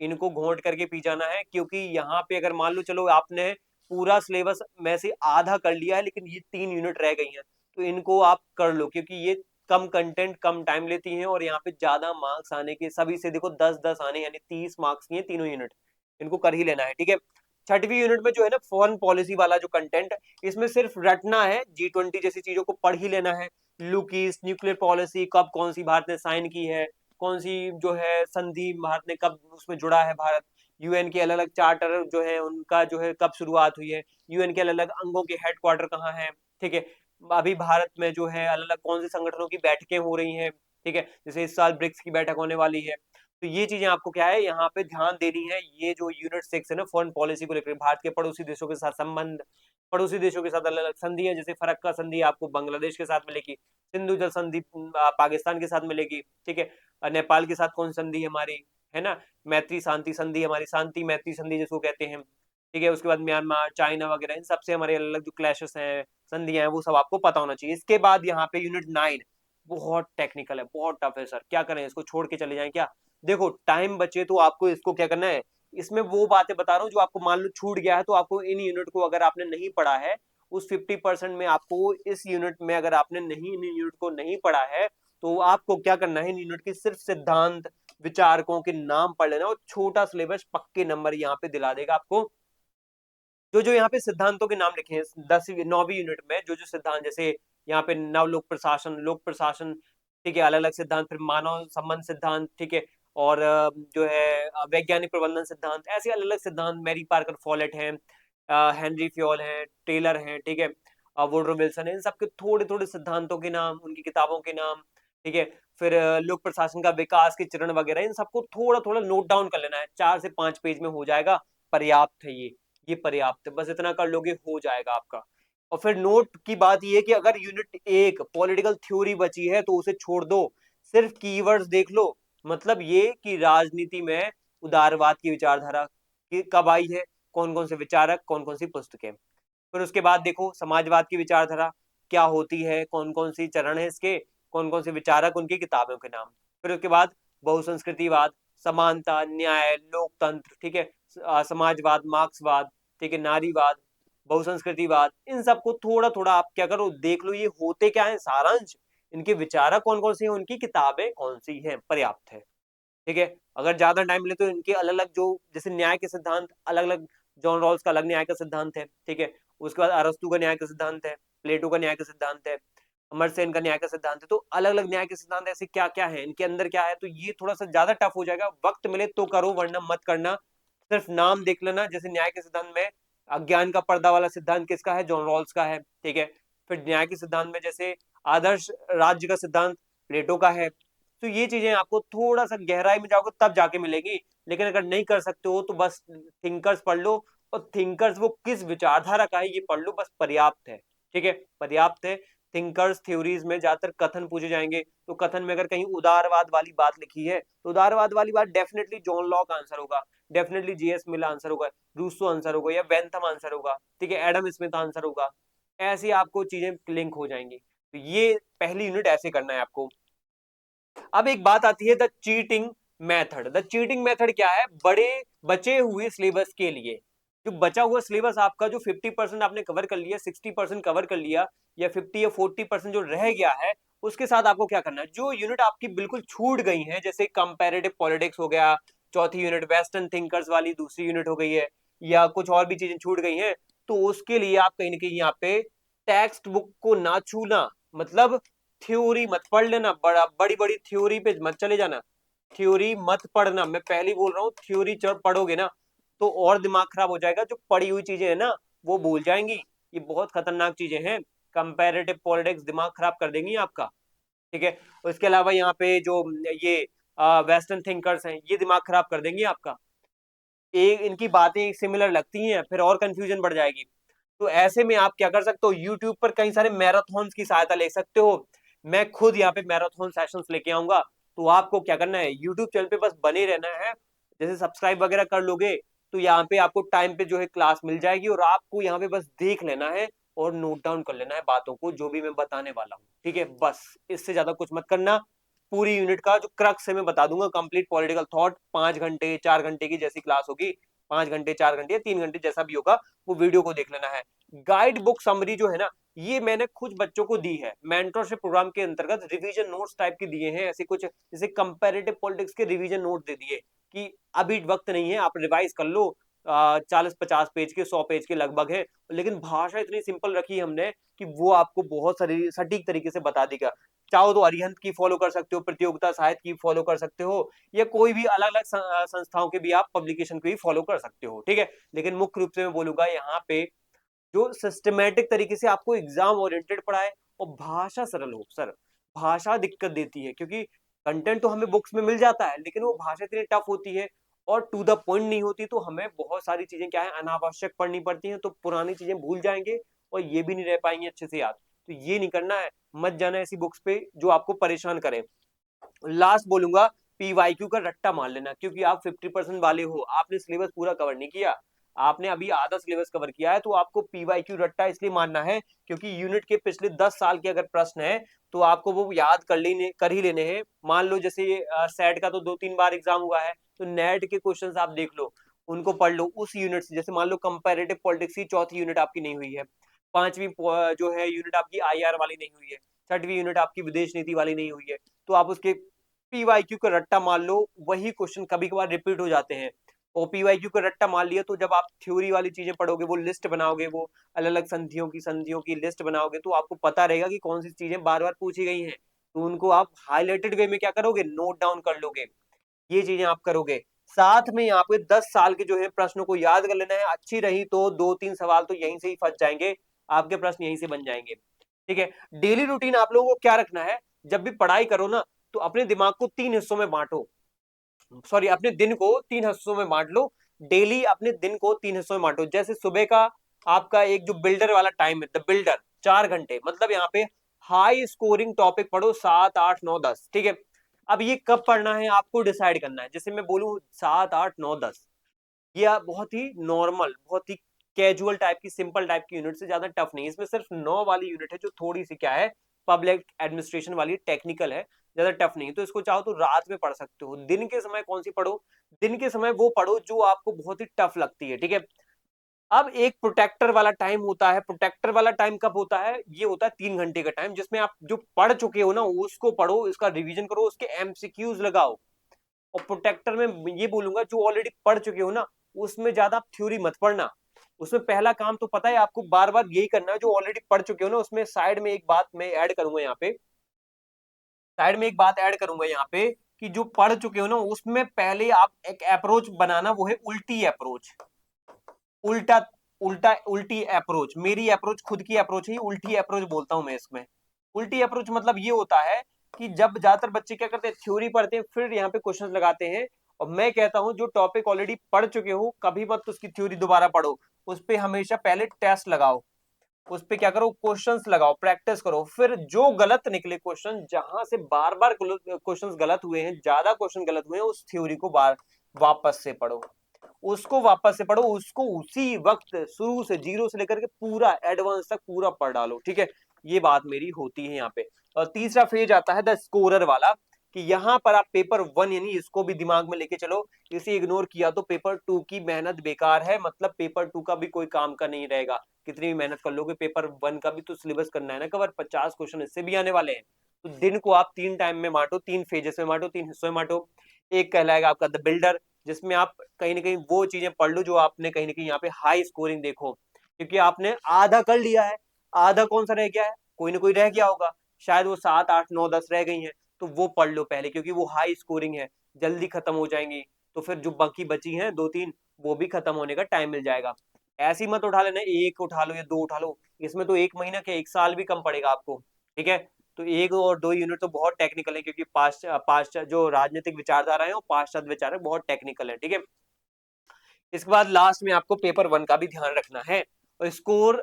Speaker 1: इनको घोंट करके पी जाना है, क्योंकि यहाँ पे अगर मान लो चलो आपने पूरा सिलेबस में से आधा कर लिया है लेकिन ये 3 यूनिट रह गई हैं, तो इनको आप कर लो, क्योंकि ये कम कंटेंट कम टाइम लेती हैं, और यहाँ पे ज्यादा मार्क्स आने के सभी से देखो 10-10 आने, यानी 30 मार्क्स की है तीनों यूनिट, इनको कर ही लेना है, ठीक है। 6वीं यूनिट में जो है ना फॉरेन पॉलिसी वाला जो कंटेंट, इसमें सिर्फ रटना है, G20 जैसी चीजों को पढ़ ही लेना है, लुकीस, न्यूक्लियर पॉलिसी कब कौन सी भारत ने साइन की है, कौन सी जो है संधि भारत ने कब उसमें जुड़ा है भारत, यूएन के अलग अलग चार्टर जो है उनका जो है कब शुरुआत हुई है, यूएन के अलग अलग अंगों के हेडक्वार्टर कहाँ है, ठीक है। अभी भारत में जो है अलग अलग कौन से संगठनों की बैठकें हो रही हैं, ठीक है, जैसे इस साल ब्रिक्स की बैठक होने वाली है। तो ये चीजें आपको क्या है यहाँ पे ध्यान देनी है। ये जो यूनिट 6 है ना फॉरेन पॉलिसी को लेकर, भारत के पड़ोसी देशों के साथ संबंध, पड़ोसी देशों के साथ अलग अलग संधि है, जैसे फरक्का संधि आपको बांग्लादेश के साथ मिलेगी, सिंधु जल संधि पाकिस्तान के साथ मिलेगी, ठीक है। नेपाल के साथ कौन संधि है हमारी, है ना, मैत्री शांति संधि हमारी, शांति मैत्री संधि जिसको कहते हैं, ठीक है। उसके बाद म्यांमार, चाइना वगैरह, इन सबसे हमारे अलग अलग जो क्लैशेस हैं, संधियां हैं, वो सब आपको पता होना चाहिए। इसके बाद यहाँ पे यूनिट 9 बहुत टेक्निकल है, बहुत टफ है सर, क्या करें, इसको छोड़ के चले जाएं क्या? देखो टाइम बचे तो आपको इसको क्या करना है, इसमें वो बातें बता रहा हूँ जो आपको मान लो छूट गया है, तो आपको इन यूनिट को अगर आपने नहीं पढ़ा है, उस 50% में आपको इस यूनिट में अगर आपने नहीं इन यूनिट को नहीं पढ़ा है, तो आपको क्या करना है, इन यूनिट की सिर्फ सिद्धांत विचारकों के नाम पढ़ लेना, और छोटा सिलेबस पक्के नंबर यहाँ पे दिला देगा आपको। जो जो यहाँ पे सिद्धांतों के नाम लिखे हैं 9वीं यूनिट में, जो जो सिद्धांत, जैसे यहाँ पे नव लोक प्रशासन, ठीक है, अलग अलग सिद्धांत, फिर मानव संबंध सिद्धांत, ठीक है, और जो है वैज्ञानिक प्रबंधन सिद्धांत, ऐसे अलग अलग सिद्धांत, मैरी पार्कर फॉलेट हैं, हेनरी फ्योल हैं, टेलर हैं, ठीक है, वुडरो विल्सन है, इन सबके थोड़े थोड़े सिद्धांतों के नाम, उनकी किताबों के नाम, ठीक है। फिर लोक प्रशासन का विकास के चरण वगैरह, इन सबको थोड़ा थोड़ा नोट डाउन कर लेना है, 4 से 5 पेज में हो जाएगा, पर्याप्त है ये पर्याप्त है, बस इतना कर लोगे हो जाएगा आपका। और फिर नोट की बात ये है कि अगर यूनिट 1 पॉलिटिकल थ्योरी बची है तो उसे छोड़ दो, सिर्फ कीवर्ड्स देख लो। मतलब ये कि राजनीति में उदारवाद की विचारधारा कब आई है, कौन कौन से विचारक, कौन कौन सी पुस्तकें। फिर उसके बाद देखो समाजवाद की विचारधारा क्या होती है, कौन कौन सी चरण है इसके, कौन कौन से विचारक, उनकी किताबों के नाम। फिर उसके बाद बहुसंस्कृतिवाद, समानता, न्याय, लोकतंत्र, ठीक है, समाजवाद, मार्क्सवाद, ठीक है, नारीवाद, बहुसंस्कृतिवाद, इन सबको थोड़ा थोड़ा आप क्या करो देख लो, ये होते क्या है, सारांश, इनके विचारक कौन कौन से हैं, उनकी किताबें कौन सी हैं, पर्याप्त है, ठीक है। अगर ज्यादा टाइम मिले तो इनके अलग अलग जो, जैसे न्याय के सिद्धांत अलग अलग, जॉन रॉल्स का अलग न्याय का सिद्धांत है, ठीक है। उसके बाद अरस्तु का न्याय का सिद्धांत है, प्लेटो का न्याय का सिद्धांत है, अमरसेन का न्याय का सिद्धांत है। तो अलग अलग न्याय के सिद्धांत ऐसे क्या क्या है, इनके अंदर क्या है, तो ये थोड़ा सा ज्यादा टफ हो जाएगा, वक्त मिले तो करो वरना मत करना, सिर्फ नाम देख लेना। जैसे न्याय के सिद्धांत में अज्ञान का पर्दा वाला सिद्धांत किसका है, जॉन रॉल्स का है, ठीक है। फिर न्याय के सिद्धांत में जैसे आदर्श राज्य का सिद्धांत प्लेटो का है। तो ये चीजें आपको थोड़ा सा गहराई में जाओगे तब जाके मिलेगी, लेकिन अगर नहीं कर सकते हो तो बस थिंकर्स पढ़ लो, और थिंकर्स वो किस विचारधारा का है ये पढ़ लो, बस पर्याप्त है, ठीक है, पर्याप्त है। थिंकर्स थ्योरीज में ज्यादातर कथन पूछे जाएंगे, तो कथन में अगर कहीं उदारवाद वाली बात लिखी है तो उदारवाद वाली बात डेफिनेटली जॉन लॉक आंसर होगा, डेफिनेटली जीएस मिल आंसर होगा, रूसो आंसर होगा, या बेंथम आंसर होगा, ठीक है, एडम स्मिथ आंसर होगा। ऐसी आपको चीजें लिंक हो जाएंगी। तो ये पहली यूनिट ऐसे करना है आपको। अब एक बात आती है the cheating method. The cheating method क्या है, बड़े बचे हुए सिलेबस के लिए, जो बचा हुआ सिलेबस आपका जो 50% आपने कवर कर लिया, 60% कवर कर लिया, या 50 या 40% जो रह गया है, उसके साथ आपको क्या करना है, जो यूनिट आपकी बिल्कुल छूट गई है, जैसे कंपैरेटिव पॉलिटिक्स हो गया, चौथी यूनिट वेस्टर्न थिंकर्स वाली दूसरी यूनिट हो गई है, या कुछ और भी चीजें छूट गई हैं, तो उसके लिए आप कहीं ना कहीं यहाँ पे टेक्स्ट बुक को ना छूना, मतलब थ्योरी मत पढ़ लेना, बड़ी बड़ी थ्योरी पे मत चले जाना, थ्योरी मत पढ़ना, मैं पहले बोल रहा हूँ, थ्योरी पढ़ोगे ना तो और दिमाग खराब हो जाएगा, जो पढ़ी हुई चीजें है ना वो भूल जाएंगी, ये बहुत खतरनाक चीजें हैं, कंपैरेटिव पॉलिटिक्स दिमाग खराब कर देंगी आपका, ठीक है। उसके अलावा यहाँ पे जो ये वेस्टर्न थिंकर्स हैं ये दिमाग खराब कर देंगी आपका, एक इनकी बातें सिमिलर लगती हैं फिर और कंफ्यूजन बढ़ जाएगी। तो ऐसे में आप क्या कर सकते हो, यूट्यूब पर कई सारे मैराथन की सहायता ले सकते हो, मैं खुद यहाँ पे मैराथन सेशंस लेके आऊंगा। तो आपको क्या करना है, यूट्यूब चैनल पे बस बने रहना है, जैसे सब्सक्राइब वगैरह कर लोगे तो यहाँ पे आपको टाइम पे जो है क्लास मिल जाएगी, और आपको यहाँ पे बस देख लेना है और नोट डाउन कर लेना है बातों को जो भी मैं बताने वाला हूँ, ठीक है, बस इससे ज्यादा कुछ मत करना। पूरी यूनिट का जो क्रक्स है मैं बता दूंगा, कंप्लीट पॉलिटिकल थॉट, 5 घंटे 4 घंटे की जैसी क्लास होगी, 5 घंटे 4 घंटे या 3 घंटे जैसा भी होगा, वो वीडियो को देख लेना है। गाइड बुक समरी जो है ना, ये मैंने कुछ बच्चों को दी है, मेंटरशिप प्रोग्राम के अंतर्गत रिवीजन नोट्स टाइप के दिए हैं, ऐसे कुछ जैसे कंपैरेटिव पॉलिटिक्स के रिवीजन नोट दे दिए कि अभी वक्त नहीं है, आप रिवाइज कर लो, 40-50 पेज के, 100 पेज के लगभग है, लेकिन भाषा इतनी सिंपल रखी हमने कि वो आपको बहुत सारी सटीक तरीके से बता देगा। चाहो तो अरिहंत की फॉलो कर सकते हो, प्रतियोगिता साहित्य की फॉलो कर सकते हो, या कोई भी अलग अलग संस्थाओं के भी आप पब्लिकेशन को भी फॉलो कर सकते हो, ठीक है। लेकिन मुख्य रूप से मैं बोलूंगा यहाँ पे जो सिस्टमेटिक तरीके से आपको एग्जाम ओरिएंटेड पढ़ाए और भाषा सरल हो सर। भाषा दिक्कत देती है क्योंकि कंटेंट तो हमें बुक्स में मिल जाता है, लेकिन वो भाषा इतनी टफ होती है और टू द पॉइंट नहीं होती, तो हमें बहुत सारी चीजें क्या है अनावश्यक पढ़नी पड़ती हैं, तो पुरानी चीजें भूल जाएंगे और ये भी नहीं रह पाएंगे अच्छे से याद। तो ये नहीं करना है, मत जाना ऐसी बुक्स पे जो आपको परेशान करे। लास्ट बोलूंगा, पीवाईक्यू का रट्टा मार लेना, क्योंकि आप 50% वाले हो, आपने सिलेबस पूरा कवर नहीं किया, आपने अभी आधा सिलेबस कवर किया है, तो आपको पीवाईक्यू रट्टा इसलिए मारना है क्योंकि यूनिट के पिछले 10 साल के अगर प्रश्न है तो आपको वो याद कर ही लेने हैं। मान लो जैसे सेट का तो 2-3 बार एग्जाम हुआ है, तो नेट के क्वेश्चंस आप देख लो, उनको पढ़ लो उस यूनिट से। जैसे मान लो कंपैरेटिव पॉलिटिक्स की चौथी यूनिट आपकी नहीं हुई है, पांचवी जो है यूनिट आपकी आईआर वाली नहीं हुई है, छठवीं यूनिट आपकी विदेश नीति वाली नहीं हुई है, तो आप उसके पीवाईक्यू का रट्टा मान लो, वही क्वेश्चन कभी कभार रिपीट हो जाते हैं। और पीवाईक्यू का रट्टा मान लिया तो जब आप थ्योरी वाली चीजें पढ़ोगे, वो लिस्ट बनाओगे, वो अलग अलग संधियों की लिस्ट बनाओगे, तो आपको पता रहेगा कि कौन सी चीजें बार बार पूछी गई हैं, तो उनको आप हाईलाइटेड वे में क्या करोगे, नोट डाउन कर लोगे। ये चीजें आप करोगे। साथ में यहाँ पे 10 साल के जो है प्रश्नों को याद कर लेना है, अच्छी रही तो 2-3 सवाल तो यहीं से ही फंस जाएंगे, आपके प्रश्न यहीं से बन जाएंगे, ठीक है। डेली रूटीन आप लोगों को क्या रखना है, जब भी पढ़ाई करो ना, तो अपने दिमाग को 3 हिस्सों में बांटो, सॉरी अपने दिन को 3 हिस्सों में बांट लो। डेली अपने दिन को 3 हिस्सों में बांटो। जैसे सुबह का आपका एक जो बिल्डर वाला टाइम है, द बिल्डर, 4 घंटे, मतलब यहाँ पे हाई स्कोरिंग टॉपिक पढ़ो, 7, 8, 9, 10, ठीक है। अब ये कब पढ़ना है आपको डिसाइड करना है। जैसे मैं बोलूं 7, 8, 9, 10, ये बहुत ही नॉर्मल, बहुत ही कैजुअल टाइप की, सिंपल टाइप की यूनिट से, ज्यादा टफ नहीं है। इसमें सिर्फ 9 वाली यूनिट है जो थोड़ी सी क्या है, पब्लिक एडमिनिस्ट्रेशन वाली, टेक्निकल है, ज्यादा टफ नहीं। तो इसको चाहो तो रात में पढ़ सकते हो। दिन के समय कौन सी पढ़ो, दिन के समय वो पढ़ो जो आपको बहुत ही टफ लगती है, ठीक है। अब एक प्रोटेक्टर वाला टाइम होता है। प्रोटेक्टर वाला टाइम कब होता है, ये होता है 3 घंटे का टाइम, जिसमें आप जो पढ़ चुके हो ना उसको पढ़ो, इसका रिवीजन करो, उसके एमसीक्यूज लगाओ। और प्रोटेक्टर में ये बोलूंगा, जो ऑलरेडी पढ़ चुके हो ना, उसमें ज्यादा थ्योरी मत पढ़ना। उसमें पहला काम तो पता है आपको, बार बार यही करना है जो ऑलरेडी पढ़ चुके हो ना। उसमें साइड में एक बात मैं ऐड करूंगा यहाँ पे, साइड में एक बात ऐड करूंगा यहाँ पे, कि जो पढ़ चुके हो ना उसमें पहले आप एक अप्रोच बनाना, वो है उल्टी अप्रोच। उल्टा उल्टा उल्टी अप्रोच, मेरी अप्रोच खुद की अप्रोच है, उल्टी अप्रोच बोलता हूं मैं इसमें। उल्टी अप्रोच मतलब ये होता है कि जब ज्यादातर बच्चे क्या करते हैं, थ्योरी पढ़ते हैं, फिर यहाँ पे क्वेश्चन लगाते हैं। और मैं कहता हूं जो टॉपिक ऑलरेडी पढ़ चुके हो, कभी मत उसकी थ्योरी दोबारा पढ़ो, उस पर हमेशा पहले टेस्ट लगाओ, उस पे क्या करो, क्वेश्चंस लगाओ, प्रैक्टिस करो। फिर जो गलत निकले क्वेश्चन, जहां से बार बार क्वेश्चंस गलत हुए हैं, ज्यादा क्वेश्चन गलत हुए हैं, उस थ्योरी को वापस से पढ़ो, उसको वापस से पढ़ो, उसको उसी वक्त शुरू से, जीरो से लेकर के पूरा एडवांस तक पूरा पढ़ डालो, ठीक है। ये बात मेरी होती है यहाँ पे। और तीसरा फेज आता है द स्कोरर वाला, कि यहाँ पर आप पेपर 1 यानी इसको भी दिमाग में लेके चलो। इसे इग्नोर किया तो पेपर 2 की मेहनत बेकार है, मतलब पेपर 2 का भी कोई काम का नहीं रहेगा। कितनी भी मेहनत कर लोगे, पेपर 1 का भी तो सिलेबस करना है ना कवर, 50 क्वेश्चन इससे भी आने वाले हैं। तो दिन को आप 3 टाइम में बांटो, 3 फेजेस में बांटो, 3 हिस्सों में बांटो। एक कहलाएगा आपका द बिल्डर, जिसमें आप कहीं ना कहीं वो चीजें पढ़ लो जो आपने कहीं ना कहीं यहाँ पे हाई स्कोरिंग देखो, क्योंकि आपने आधा कर लिया है, आधा कौन सा रह गया है, कोई ना कोई रह गया होगा, शायद वो 7, 8, 9, 10 रह गई हैं, तो वो पढ़ लो पहले, क्योंकि वो हाई स्कोरिंग है, जल्दी खत्म हो जाएंगी। तो फिर जो बाकी बची हैं 2-3, वो भी खत्म होने का टाइम मिल जाएगा। ऐसी मत उठा लेना, एक उठा लो या 2 उठा लो, इसमें तो 1 महीना क्या 1 साल भी कम पड़ेगा आपको, ठीक है। तो 1 और 2 यूनिट तो बहुत टेक्निकल है, क्योंकि पाश्चात्य जो राजनीतिक विचारधारा है वो पाश्चात्य विचार है, बहुत टेक्निकल है, ठीक है। इसके बाद लास्ट में आपको पेपर 1 का भी ध्यान रखना है। और स्कोर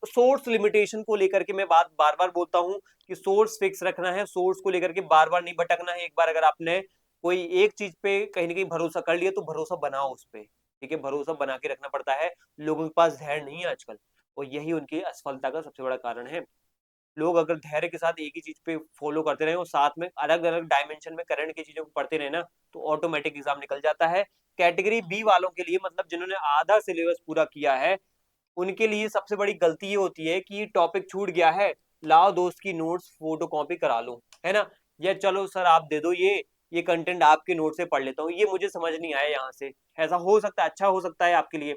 Speaker 1: सोर्स लिमिटेशन को लेकर के मैं बात बार बार बोलता हूं कि सोर्स फिक्स रखना है, सोर्स को लेकर के बार बार नहीं भटकना है। एक बार अगर आपने कोई एक चीज पे कहीं ना कहीं भरोसा कर लिया, तो भरोसा बनाओ उस पे, ठीक है, भरोसा बना के रखना पड़ता है। लोगों के पास धैर्य नहीं है आजकल, और यही उनकी असफलता का सबसे बड़ा कारण है। लोग अगर धैर्य के साथ एक ही चीज पे फॉलो करते रहे और साथ में अलग अलग डायमेंशन में करंट की चीजों को पढ़ते रहे ना, तो ऑटोमेटिक एग्जाम निकल जाता है। कैटेगरी बी वालों के लिए, मतलब जिन्होंने आधा सिलेबस पूरा किया है, उनके लिए सबसे बड़ी गलती ये होती है कि टॉपिक छूट गया है, लाओ दोस्त की नोट्स फोटो कॉपी करा लो, है ना, या चलो सर आप दे दो ये, ये कंटेंट आपके नोट से पढ़ लेता हूँ, ये मुझे समझ नहीं आया यहाँ से। ऐसा हो सकता है, अच्छा हो सकता है आपके लिए,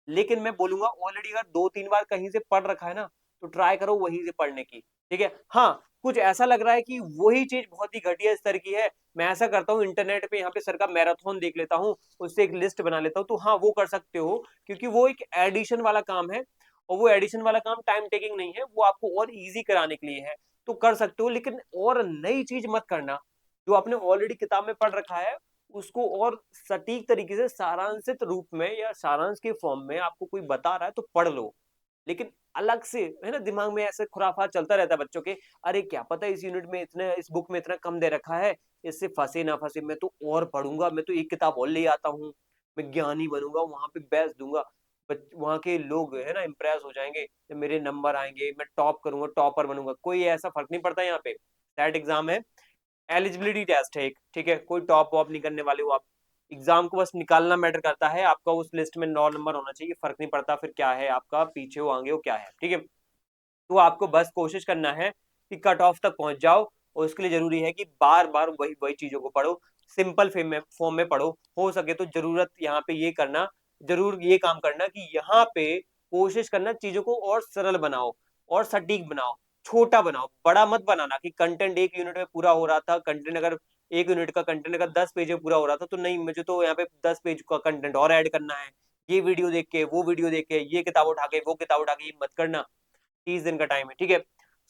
Speaker 1: लेकिन मैं बोलूंगा ऑलरेडी अगर 2-3 बार कहीं से पढ़ रखा है ना, तो ट्राई करो वहीं से पढ़ने की, ठीक है। हाँ, कुछ ऐसा लग रहा है कि वही चीज बहुत ही घटिया स्तर की है, मैं ऐसा करता हूँ इंटरनेट पे यहाँ पे सर का मैराथन देख लेता हूँ, उससे एक लिस्ट बना लेता हूँ, तो हाँ वो कर सकते हो, क्योंकि वो एक एडिशन वाला काम है, और वो एडिशन वाला काम टाइम टेकिंग नहीं है, वो आपको और इजी कराने के लिए है, तो कर सकते हो। लेकिन और नई चीज मत करना, जो आपने ऑलरेडी किताब में पढ़ रखा है उसको और सटीक तरीके से सारांशित रूप में या सारांश के फॉर्म में आपको कोई बता रहा है तो पढ़ लो। लेकिन अलग से है ना, दिमाग में ऐसे खुराफात चलता रहता है बच्चों के, अरे क्या पता इस यूनिट में इतने, इस बुक में इतना कम दे रखा है, इससे फंसे ना फंसे, मैं तो और पढ़ूंगा, मैं तो एक किताब और ले आता हूँ, मैं ज्ञानी बनूंगा, वहां पे बेस्ट दूंगा, वहां के लोग है ना इम्प्रेस हो जाएंगे, मेरे नंबर आएंगे, मैं टॉप करूंगा, टॉपर बनूंगा। कोई ऐसा फर्क नहीं पड़ता यहाँ पे। सेट एग्जाम है, एलिजिबिलिटी टेस्ट है एक, ठीक है, कोई टॉप वॉप नहीं करने वाले हो आप, एग्जाम को बस निकालना मैटर करता है, आपका उस लिस्ट में 9 नंबर होना चाहिए, फर्क नहीं पड़ता फिर क्या है आपका, पीछे हो आगे हो क्या है, ठीक है। तो आपको बस कोशिश करना है कि कट ऑफ तक पहुंच जाओ, और उसके लिए जरूरी है कि बार बार वही वही चीजों को पढ़ो, सिंपल फॉर्म में पढ़ो, हो सके तो जरूरत यहाँ पे ये करना, जरूर ये काम करना कि यहाँ पे कोशिश करना चीजों को और सरल बनाओ और सटीक बनाओ, छोटा बनाओ, बड़ा मत बनाना कि कंटेंट एक यूनिट में पूरा हो रहा था, कंटेंट अगर एक यूनिट का कंटेंट अगर 10 पेज में पूरा हो रहा था, तो नहीं, मुझे तो यहाँ पे 10 पेज का कंटेंट और ऐड करना है, ये वीडियो देख के वो वीडियो देख के, ये किताब उठा के वो किताब उठा के, ये मत करना। 30 दिन का टाइम है, ठीक है।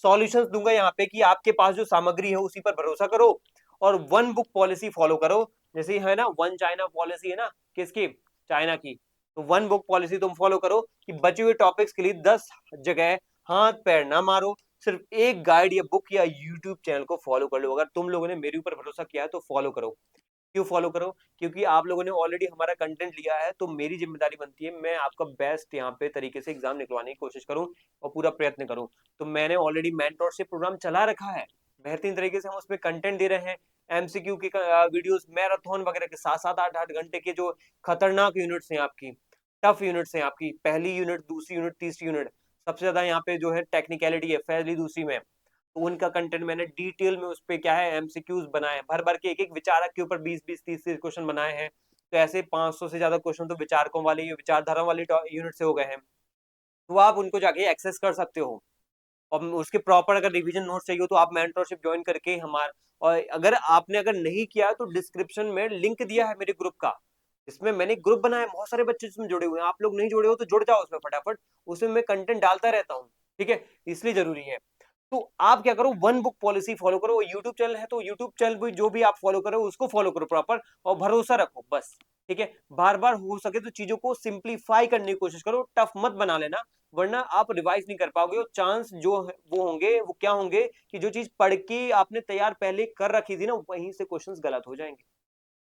Speaker 1: सॉल्यूशंस दूंगा यहाँ पे कि आपके पास जो सामग्री है उसी पर भरोसा करो, और वन बुक पॉलिसी फॉलो करो, जैसे है ना वन चाइना पॉलिसी है ना, किसकी, चाइना की। तो वन बुक पॉलिसी तुम फॉलो करो कि बचे हुए टॉपिक्स के लिए 10 जगह हाथ पैर ना मारो, सिर्फ एक गाइड या बुक या यूट्यूब चैनल को फॉलो कर लो। अगर तुम लोगों ने मेरे ऊपर भरोसा किया है तो फॉलो करो। क्यों फॉलो करो? क्योंकि आप लोगों ने ऑलरेडी हमारा कंटेंट लिया है, तो मेरी जिम्मेदारी बनती है मैं आपका बेस्ट यहाँ पे तरीके से एग्जाम निकलवाने की कोशिश करूँ और पूरा प्रयत्न करूँ। तो मैंने ऑलरेडी मेंटोरशिप प्रोग्राम चला रखा है, बेहतरीन तरीके से हम उसमें कंटेंट दे रहे हैं, एमसीक्यू के वीडियोस, मैराथन वगैरह के 7-7 8-8 घंटे के जो खतरनाक यूनिट्स हैं आपकी, टफ यूनिट्स हैं आपकी, पहली यूनिट, दूसरी यूनिट, तीसरी यूनिट, सबसे ज्यादा यहाँ पे जो है टेक्निकलिटी है पहली दूसरी में, तो उनका कंटेंट मैंने डिटेल में उस पे क्या है एमसीक्यूज बनाए, भर भर के एक एक विचारक के ऊपर 20-20 30-30 क्वेश्चन बनाए हैं। तो ऐसे 500 से ज्यादा क्वेश्चन तो विचारकों वाले, विचारधारा वाली यूनिट से हो गए हैं, तो आप उनको जाके एक्सेस कर सकते हो। और उसके प्रॉपर अगर रिवीजन नोट्स चाहिए हो तो आप मेंटरशिप ज्वाइन करके हमारे, और अगर आपने अगर नहीं किया तो डिस्क्रिप्शन में लिंक दिया है मेरे ग्रुप का, इसमें मैंने ग्रुप बनाया है, बहुत सारे बच्चे इसमें जुड़े हुए हैं, आप लोग नहीं जुड़े हो तो जुड़ जाओ उसमें फटाफट, उसमें मैं कंटेंट डालता रहता हूँ, ठीक है, इसलिए जरूरी है। तो आप क्या करो, वन बुक पॉलिसी फॉलो करो, यूट्यूब चैनल है तो यूट्यूब चैनल भी जो भी आप फॉलो करो उसको फॉलो करो प्रॉपर, और भरोसा रखो बस, ठीक है। बार बार हो सके तो चीजों को सिंप्लीफाई करने की कोशिश करो, टफ मत बना लेना, वरना आप रिवाइज नहीं कर पाओगे, और चांस जो वो होंगे वो क्या होंगे कि जो चीज पढ़ के आपने तैयार पहले कर रखी थी ना, वहीं से क्वेश्चंस गलत हो जाएंगे।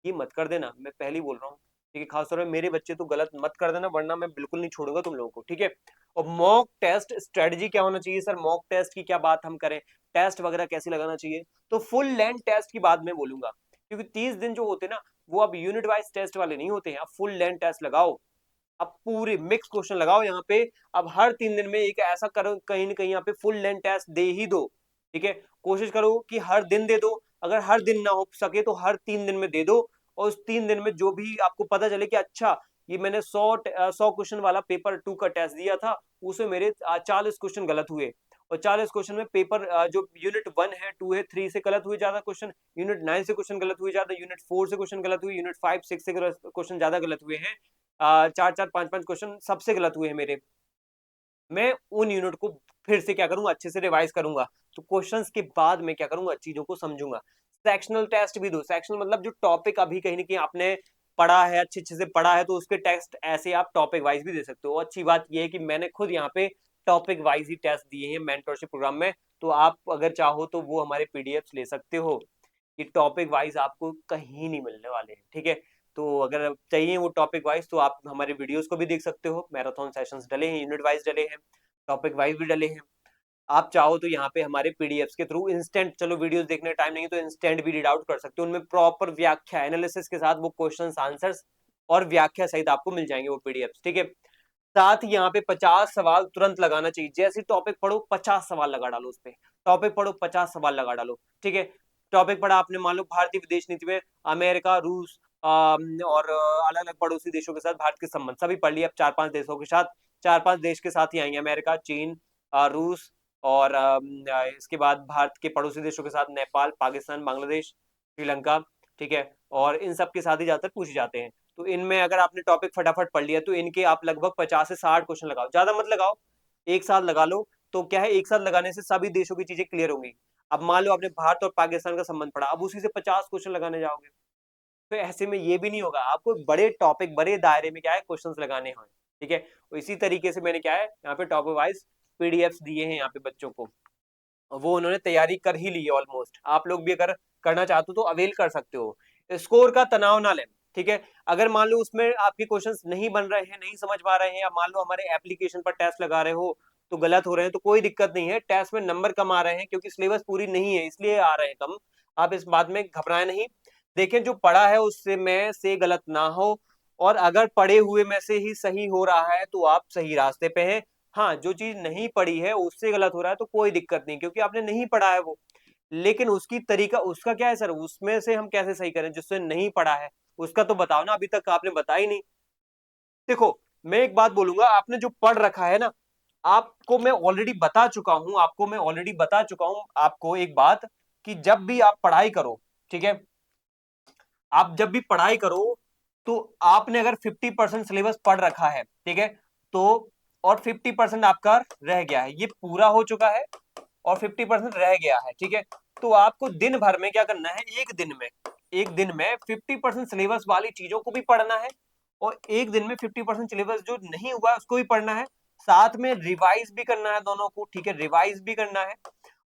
Speaker 1: ये मत कर देना, मैं पहले ही बोल रहा हूँ, ठीक है, खासतौर पे मेरे बच्चे तो गलत मत कर देना, वरना मैं बिल्कुल नहीं छोड़ूंगा तुम लोगों को, ठीक है। और मॉक टेस्ट स्ट्रेटजी क्या होना चाहिए सर, मॉक टेस्ट की क्या बात हम करें, टेस्ट वगैरह कैसे लगाना चाहिए, तो फुल लेंथ टेस्ट की बात मैं बोलूंगा, क्योंकि 30 दिन जो होते ना, वो अब यूनिट वाइज टेस्ट वाले नहीं होते हैं, अब फुल लेंथ टेस्ट लगाओ, अब पूरे मिक्स क्वेश्चन लगाओ यहाँ पे, अब हर 3 दिन में एक ऐसा करो, कहीं ना कहीं यहाँ पे फुल लेंथ टेस्ट दे ही दो, ठीक है। कोशिश करो कि हर दिन दे दो, अगर हर दिन ना हो सके तो हर 3 दिन में दे दो, और उस 3 दिन में जो भी आपको पता चले कि अच्छा ये मैंने 100 क्वेश्चन वाला पेपर 2 का टेस्ट दिया था, उसमें मेरे 40 क्वेश्चन गलत हुए, और 40 क्वेश्चन में पेपर जो यूनिट 1 है, 2 है, 3 से गलत हुए ज्यादा क्वेश्चन, यूनिट 9 से क्वेश्चन गलत हुए ज्यादा, यूनिट 4 से क्वेश्चन गलत हुए, यूनिट 5 6 से क्वेश्चन ज्यादा गलत हुए हैं, 4 4 5 5 क्वेश्चन सबसे गलत हुए हैं मेरे। मैं उन यूनिट को फिर से क्या करूंगा, अच्छे से रिवाइज करूंगा, तो क्वेश्चंस के बाद मैं क्या करूंगा, चीजों को समझूंगा। सेक्शनल टेस्ट भी दो, सेक्शनल मतलब जो टॉपिक अभी कहीं ना कहीं आपने पढ़ा है, अच्छे अच्छे से पढ़ा है, तो उसके टेस्ट ऐसे आप टॉपिक वाइज भी दे सकते हो। अच्छी बात यह है कि मैंने खुद यहाँ पे टॉपिक वाइज ही टेस्ट दिए हैं मेंटरशिप प्रोग्राम में, तो आप अगर चाहो तो वो हमारे पीडीएफ ले सकते हो, कि टॉपिक वाइज आपको कहीं नहीं मिलने वाले हैं, ठीक है। तो अगर चाहिए वो टॉपिक वाइज तो आप हमारे वीडियोस को भी देख सकते हो, मैराथन सेशंस डले हैं, यूनिट वाइज डले हैं, टॉपिक वाइज भी डले हैं। आप चाहो तो यहाँ पे हमारे पीडीएफ्स के थ्रू इंस्टेंट, चलो वीडियोस देखने टाइम नहीं है तो इंस्टेंट भी रीड आउट कर सकते हो, उनमें प्रॉपर व्याख्या एनालिसिस के साथ वो क्वेश्चंस आंसर्स और व्याख्या सहित आपको मिल जाएंगे वो पीडीएफ्स, ठीक है। साथ ही यहाँ पे 50 सवाल तुरंत लगाना चाहिए, जैसे टॉपिक पढ़ो 50 सवाल लगा डालो, उस पे टॉपिक पढ़ो 50 सवाल लगा डालो, ठीक है। टॉपिक पढ़ा आपने, मान लो भारतीय विदेश नीति में अमेरिका, रूस और अलग अलग पड़ोसी देशों के साथ भारत के संबंध सभी पढ़ लिए। अब 4-5 देशों के साथ, 4-5 देश के साथ ही आएंगे, अमेरिका, चीन, रूस और इसके बाद भारत के पड़ोसी देशों के साथ नेपाल, पाकिस्तान, बांग्लादेश, श्रीलंका, ठीक है। और इन सब के साथ ही ज्यादातर पूछे जाते हैं। तो इनमें अगर आपने टॉपिक फटाफट पढ़ लिया तो इनके आप लगभग 50 से 60 क्वेश्चन लगाओ, ज्यादा मत लगाओ, एक साथ लगा लो। तो क्या है, एक साथ लगाने से सभी देशों की चीजें क्लियर होंगी। अब मान लो आपने भारत और पाकिस्तान का संबंध पढ़ा, अब उसी से 50 क्वेश्चन लगाने जाओगे तो ऐसे में ये भी नहीं होगा। आपको बड़े टॉपिक, बड़े दायरे में क्या है, क्वेश्चंस लगाने हैं, ठीक है। तो इसी तरीके से मैंने क्या है यहाँ पे टॉपिक वाइज पीडीएफ दिए हैं यहाँ पे बच्चों को, वो उन्होंने तैयारी कर ही ली है ऑलमोस्ट। आप लोग भी अगर करना चाहते हो तो अवेल कर सकते हो। स्कोर का तनाव ना लें, ठीक है। अगर मान लो उसमें आपके क्वेश्चंस नहीं बन रहे हैं, नहीं समझ पा रहे हैं, या मान लो हमारे एप्लीकेशन पर टेस्ट लगा रहे हो तो गलत हो रहे हैं, तो कोई दिक्कत नहीं है। टेस्ट में नंबर कम आ रहे हैं क्योंकि सिलेबस पूरी नहीं है इसलिए आ रहे हैं कम, आप इस बात में घबराए नहीं। देखें जो पढ़ा है उससे में से गलत ना हो, और अगर पढ़े हुए में से ही सही हो रहा है तो आप सही रास्ते पे हैं। हाँ, जो चीज नहीं पढ़ी है उससे गलत हो रहा है तो कोई दिक्कत नहीं, क्योंकि आपने नहीं पढ़ा है वो। लेकिन उसकी तरीका उसका क्या है सर, उसमें से हम कैसे सही करें जिससे नहीं पढ़ा है, उसका तो बताओ ना, अभी तक आपने बताया ही नहीं। देखो, मैं एक बात बोलूंगा, आपने जो पढ़ रखा है ना, आपको मैं ऑलरेडी बता चुका हूं, आपको एक बात, कि जब भी आप पढ़ाई करो, ठीक है, आप जब भी पढ़ाई करो तो आपने अगर 50% सिलेबस पढ़ रखा है, ठीक है, तो और 50% आपका रह गया है, ये पूरा हो चुका है और 50% रह गया है, ठीक है, तो आपको दिन भर में क्या करना है, एक दिन में 50% सिलेबस वाली चीजों को भी पढ़ना है, और एक दिन में 50% सिलेबस जो नहीं हुआ है उसको भी पढ़ना है, साथ में रिवाइज भी करना है दोनों को, ठीक है, रिवाइज भी करना है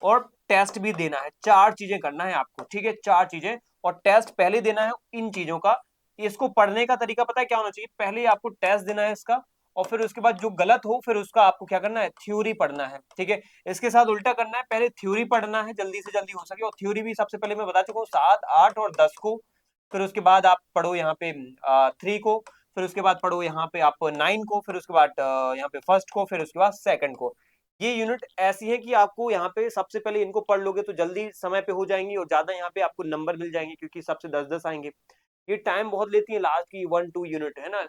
Speaker 1: और टेस्ट भी देना है। 4 चीजें करना है आपको, ठीक है, 4 चीजें, और टेस्ट पहले देना है इन चीजों का। इसको पढ़ने का तरीका पता है क्या होना चाहिए, पहले आपको टेस्ट देना है इसका, और फिर उसके बाद जो गलत हो फिर उसका आपको क्या करना है, थ्योरी पढ़ना है, ठीक है। इसके साथ उल्टा करना है, पहले थ्योरी पढ़ना है जल्दी से जल्दी हो सके, और थ्योरी भी सबसे पहले मैं बता चुका हूँ 7, 8 और 10 को। फिर उसके बाद आप पढ़ो यहाँ पे 3 को, फिर उसके बाद पढ़ो यहाँ पे आप 9 को, फिर उसके बाद यहाँ पे फर्स्ट को, फिर उसके बाद सेकंड को। ये यूनिट ऐसी है कि आपको यहाँ पे सबसे पहले इनको पढ़ लोगे तो जल्दी समय पे हो जाएंगी, और ज्यादा यहाँ पे आपको नंबर मिल जाएंगे क्योंकि सबसे 10-10 आएंगे। ये टाइम बहुत लेती है लास्ट की 1-2 यूनिट है ना,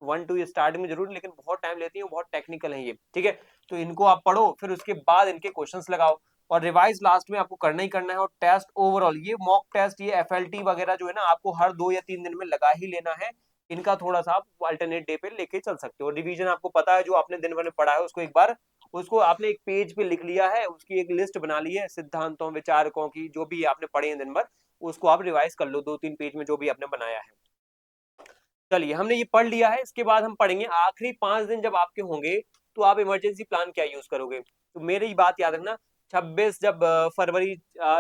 Speaker 1: 1-2 स्टार्ट में जरूर, लेकिन बहुत टाइम लेती है, बहुत टेक्निकल है ये, ठीक है। तो इनको आप पढ़ो, फिर उसके बाद इनके क्वेश्चंस लगाओ, और रिवाइज लास्ट में आपको करना ही करना है। और टेस्ट ओवरऑल, ये मॉक टेस्ट, ये एफएलटी वगैरह जो है ना, आपको हर 2 या 3 दिन में लगा ही लेना है। इनका थोड़ा सा आप अल्टरनेट डे पे लेके चल सकते हो। रिवीजन आपको पता है, जो आपने दिन भर में पढ़ा है उसको एक बार, उसको आपने एक पेज पे लिख लिया है, उसकी एक लिस्ट बना ली है सिद्धांतों, विचारकों की, जो भी आपने पढ़े हैं दिन भर, उसको आप रिवाइज कर लो 2-3 पेज में जो भी आपने बनाया है। चलिए, हमने ये पढ़ लिया है। इसके बाद हम पढ़ेंगे आखिरी 5 दिन जब आपके होंगे तो आप इमरजेंसी प्लान क्या यूज करोगे। तो मेरी बात याद रखना, 26 जब फरवरी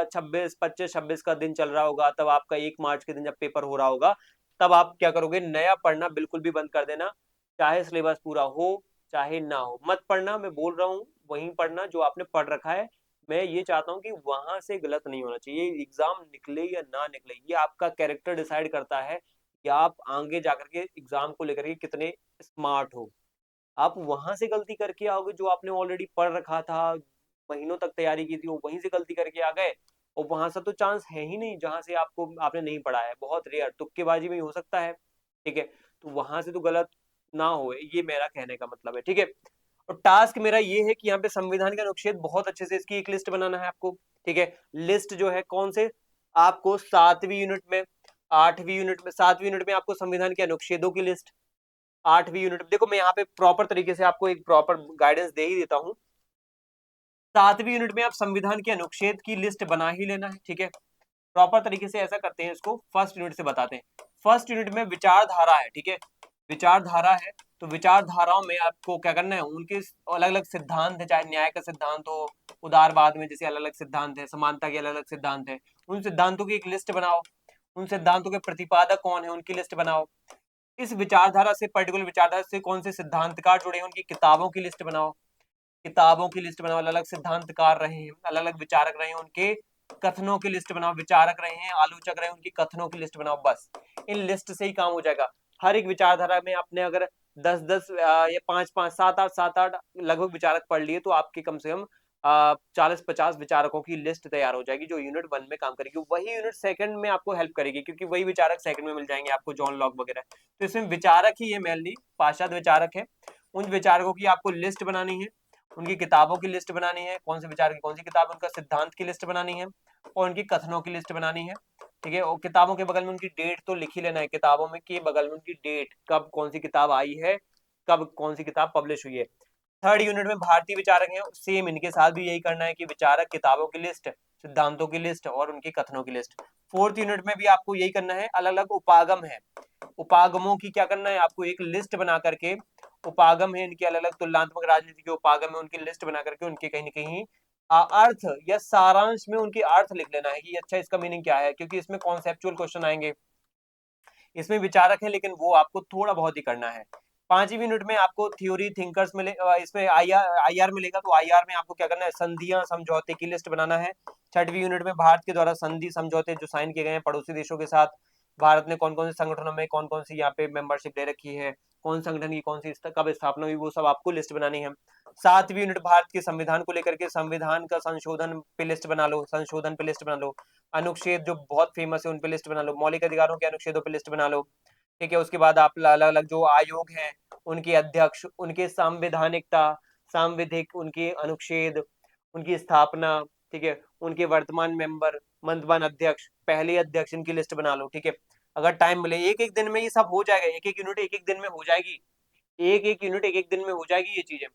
Speaker 1: 26 का दिन चल रहा होगा, तब आपका 1 मार्च के दिन जब पेपर हो रहा होगा, तब आप क्या करोगे, नया पढ़ना बिल्कुल भी बंद कर देना। चाहे सिलेबस पूरा हो चाहे ना हो, मत पढ़ना, मैं बोल रहा हूँ वहीं पढ़ना जो आपने पढ़ रखा है। मैं ये चाहता हूँ कि वहां से गलत नहीं होना चाहिए। एग्जाम निकले या ना निकले, ये आपका कैरेक्टर डिसाइड करता है कि आप आगे जाकर के एग्जाम को लेकर के कितने स्मार्ट हो। आप वहां से गलती करके आओगे जो आपने ऑलरेडी पढ़ रखा था, महीनों तक तैयारी की थी, वो वहीं से गलती करके आ गए, और वहां से तो चांस है ही नहीं जहां से आपने नहीं पढ़ा है, बहुत रेयर, तुक्केबाजी में ही हो सकता है, ठीक है। तो वहां से तो गलत ना हो, ये मेरा कहने का मतलब है, ठीक है। और टास्क मेरा ये है कि यहाँ पे संविधान का अनुच्छेद बहुत अच्छे से इसकी एक लिस्ट बनाना है आपको, ठीक है। लिस्ट जो है कौन से, आपको 7वीं यूनिट में, 8वीं यूनिट में, 7वीं यूनिट में आपको संविधान के अनुच्छेदों की लिस्ट, 8वीं यूनिट, देखो मैं यहाँ पे प्रॉपर तरीके से आपको एक प्रॉपर गाइडेंस दे ही देता हूँ। 7वीं यूनिट में आप संविधान के अनुच्छेद की लिस्ट बना ही लेना है, ठीक है। प्रॉपर तरीके से ऐसा करते हैं, इसको फर्स्ट यूनिट से बताते हैं। फर्स्ट यूनिट में विचारधारा है, ठीक है, विचारधारा है। तो विचारधाराओं में आपको क्या करना है, उनके अलग अलग सिद्धांत है, चाहे न्याय का सिद्धांत हो, उदारवाद में जैसे अलग अलग सिद्धांत है, समानता के अलग अलग सिद्धांत है, उन सिद्धांतों की एक लिस्ट बनाओ। उन सिद्धांतों के प्रतिपादक कौन है उनकी लिस्ट बनाओ। इस विचारधारा से, पर्टिकुलर विचारधारा से कौन से सिद्धांतकार जुड़े हैं उनकी किताबों की लिस्ट बनाओ। किताबों की लिस्ट बनाओ, अलग अलग सिद्धांतकार रहे हैं, अलग अलग विचारक रहे हैं, उनके कथनों की लिस्ट बनाओ, विचारक रहे हैं, आलोचक रहे हैं, उनकी कथनों की लिस्ट बनाओ। बस इन लिस्ट से ही काम हो जाएगा। हर एक विचारधारा में आपने अगर 10-10 या 5-5, 7-8 लगभग विचारक पढ़ लिए तो आपके कम से कम 40-50 विचारकों की लिस्ट तैयार हो जाएगी जो यूनिट 1 में काम करेगी। वही यूनिट सेकंड में आपको हेल्प करेगी क्योंकि वही विचारक सेकंड में मिल जाएंगे आपको, जॉन लॉक वगैरह। तो इसमें विचारक ही ये मेनली पाश्चात्य विचारक है। उन विचारकों की आपको लिस्ट बनानी है, उनकी किताबों की लिस्ट बनानी है, कौन से विचारक की कौन सी किताब, उनका सिद्धांत की लिस्ट बनानी है और उनकी कथनों की लिस्ट बनानी है। ठीक है, और किताबों के बगल में उनकी डेट तो लिख ही लेना है, किताबों में के बगल में उनकी डेट, कब कौन सी किताब आई है, कब कौन सी किताब पब्लिश हुई है। थर्ड यूनिट में भारतीय विचारक हैं, सेम इनके साथ भी यही करना है कि विचारक, किताबों की लिस्ट, सिद्धांतों की लिस्ट और उनके कथनों की लिस्ट। फोर्थ यूनिट में भी आपको यही करना है। अलग अलग उपागम है, उपागमों की क्या करना है आपको, एक लिस्ट बना करके, उपागम है इनके अलग अलग, तुलनात्मक राजनीति के उपागम है, उनकी लिस्ट बना करके उनके कहीं ना कहीं अर्थ या सारांश में उनकी अर्थ लिख लेना है कि अच्छा इसका मीनिंग क्या है, क्योंकि इसमें कॉन्सेप्चुअल क्वेश्चन आएंगे। इसमें विचारक है लेकिन वो आपको थोड़ा बहुत ही करना है। पांचवी यूनिट में आपको थ्योरी थिंकर्स मिले, इसमें आईआर मिलेगा, तो आईआर में आपको क्या करना है, संधियां समझौते की लिस्ट बनाना है। छठवीं यूनिट में भारत के द्वारा संधि समझौते जो साइन किए गए हैं पड़ोसी देशों के साथ, भारत ने कौन कौन से संगठनों में कौन कौन सी यहाँ पे मेंबरशिप ले रखी है, कौन संगठन की कौन सी कब स्थापना हुई, वो सब आपको लिस्ट बनानी है। सातवीं यूनिट भारत के संविधान को लेकर के, संविधान का संशोधन पे लिस्ट बना लो, संशोधन पे लिस्ट बना लो। अनुच्छेद जो बहुत फेमस है उन पे लिस्ट बना लो, मौलिक अधिकारों के अनुच्छेदों पे लिस्ट बना लो। ठीक है, उसके बाद आप अलग अलग जो आयोग हैं उनके अध्यक्ष, उनके संवैधानिकता, सांविधिक, उनके अनुच्छेद, उनकी स्थापना, ठीक है, उनके वर्तमान मेंबर, मंतवान अध्यक्ष, पहले अध्यक्ष, इनकी लिस्ट बना लो। ठीक है, अगर टाइम मिले एक एक दिन में ये सब हो जाएगा, एक एक यूनिट एक एक दिन में हो जाएगी, एक एक यूनिट एक एक दिन में हो जाएगी ये चीजें।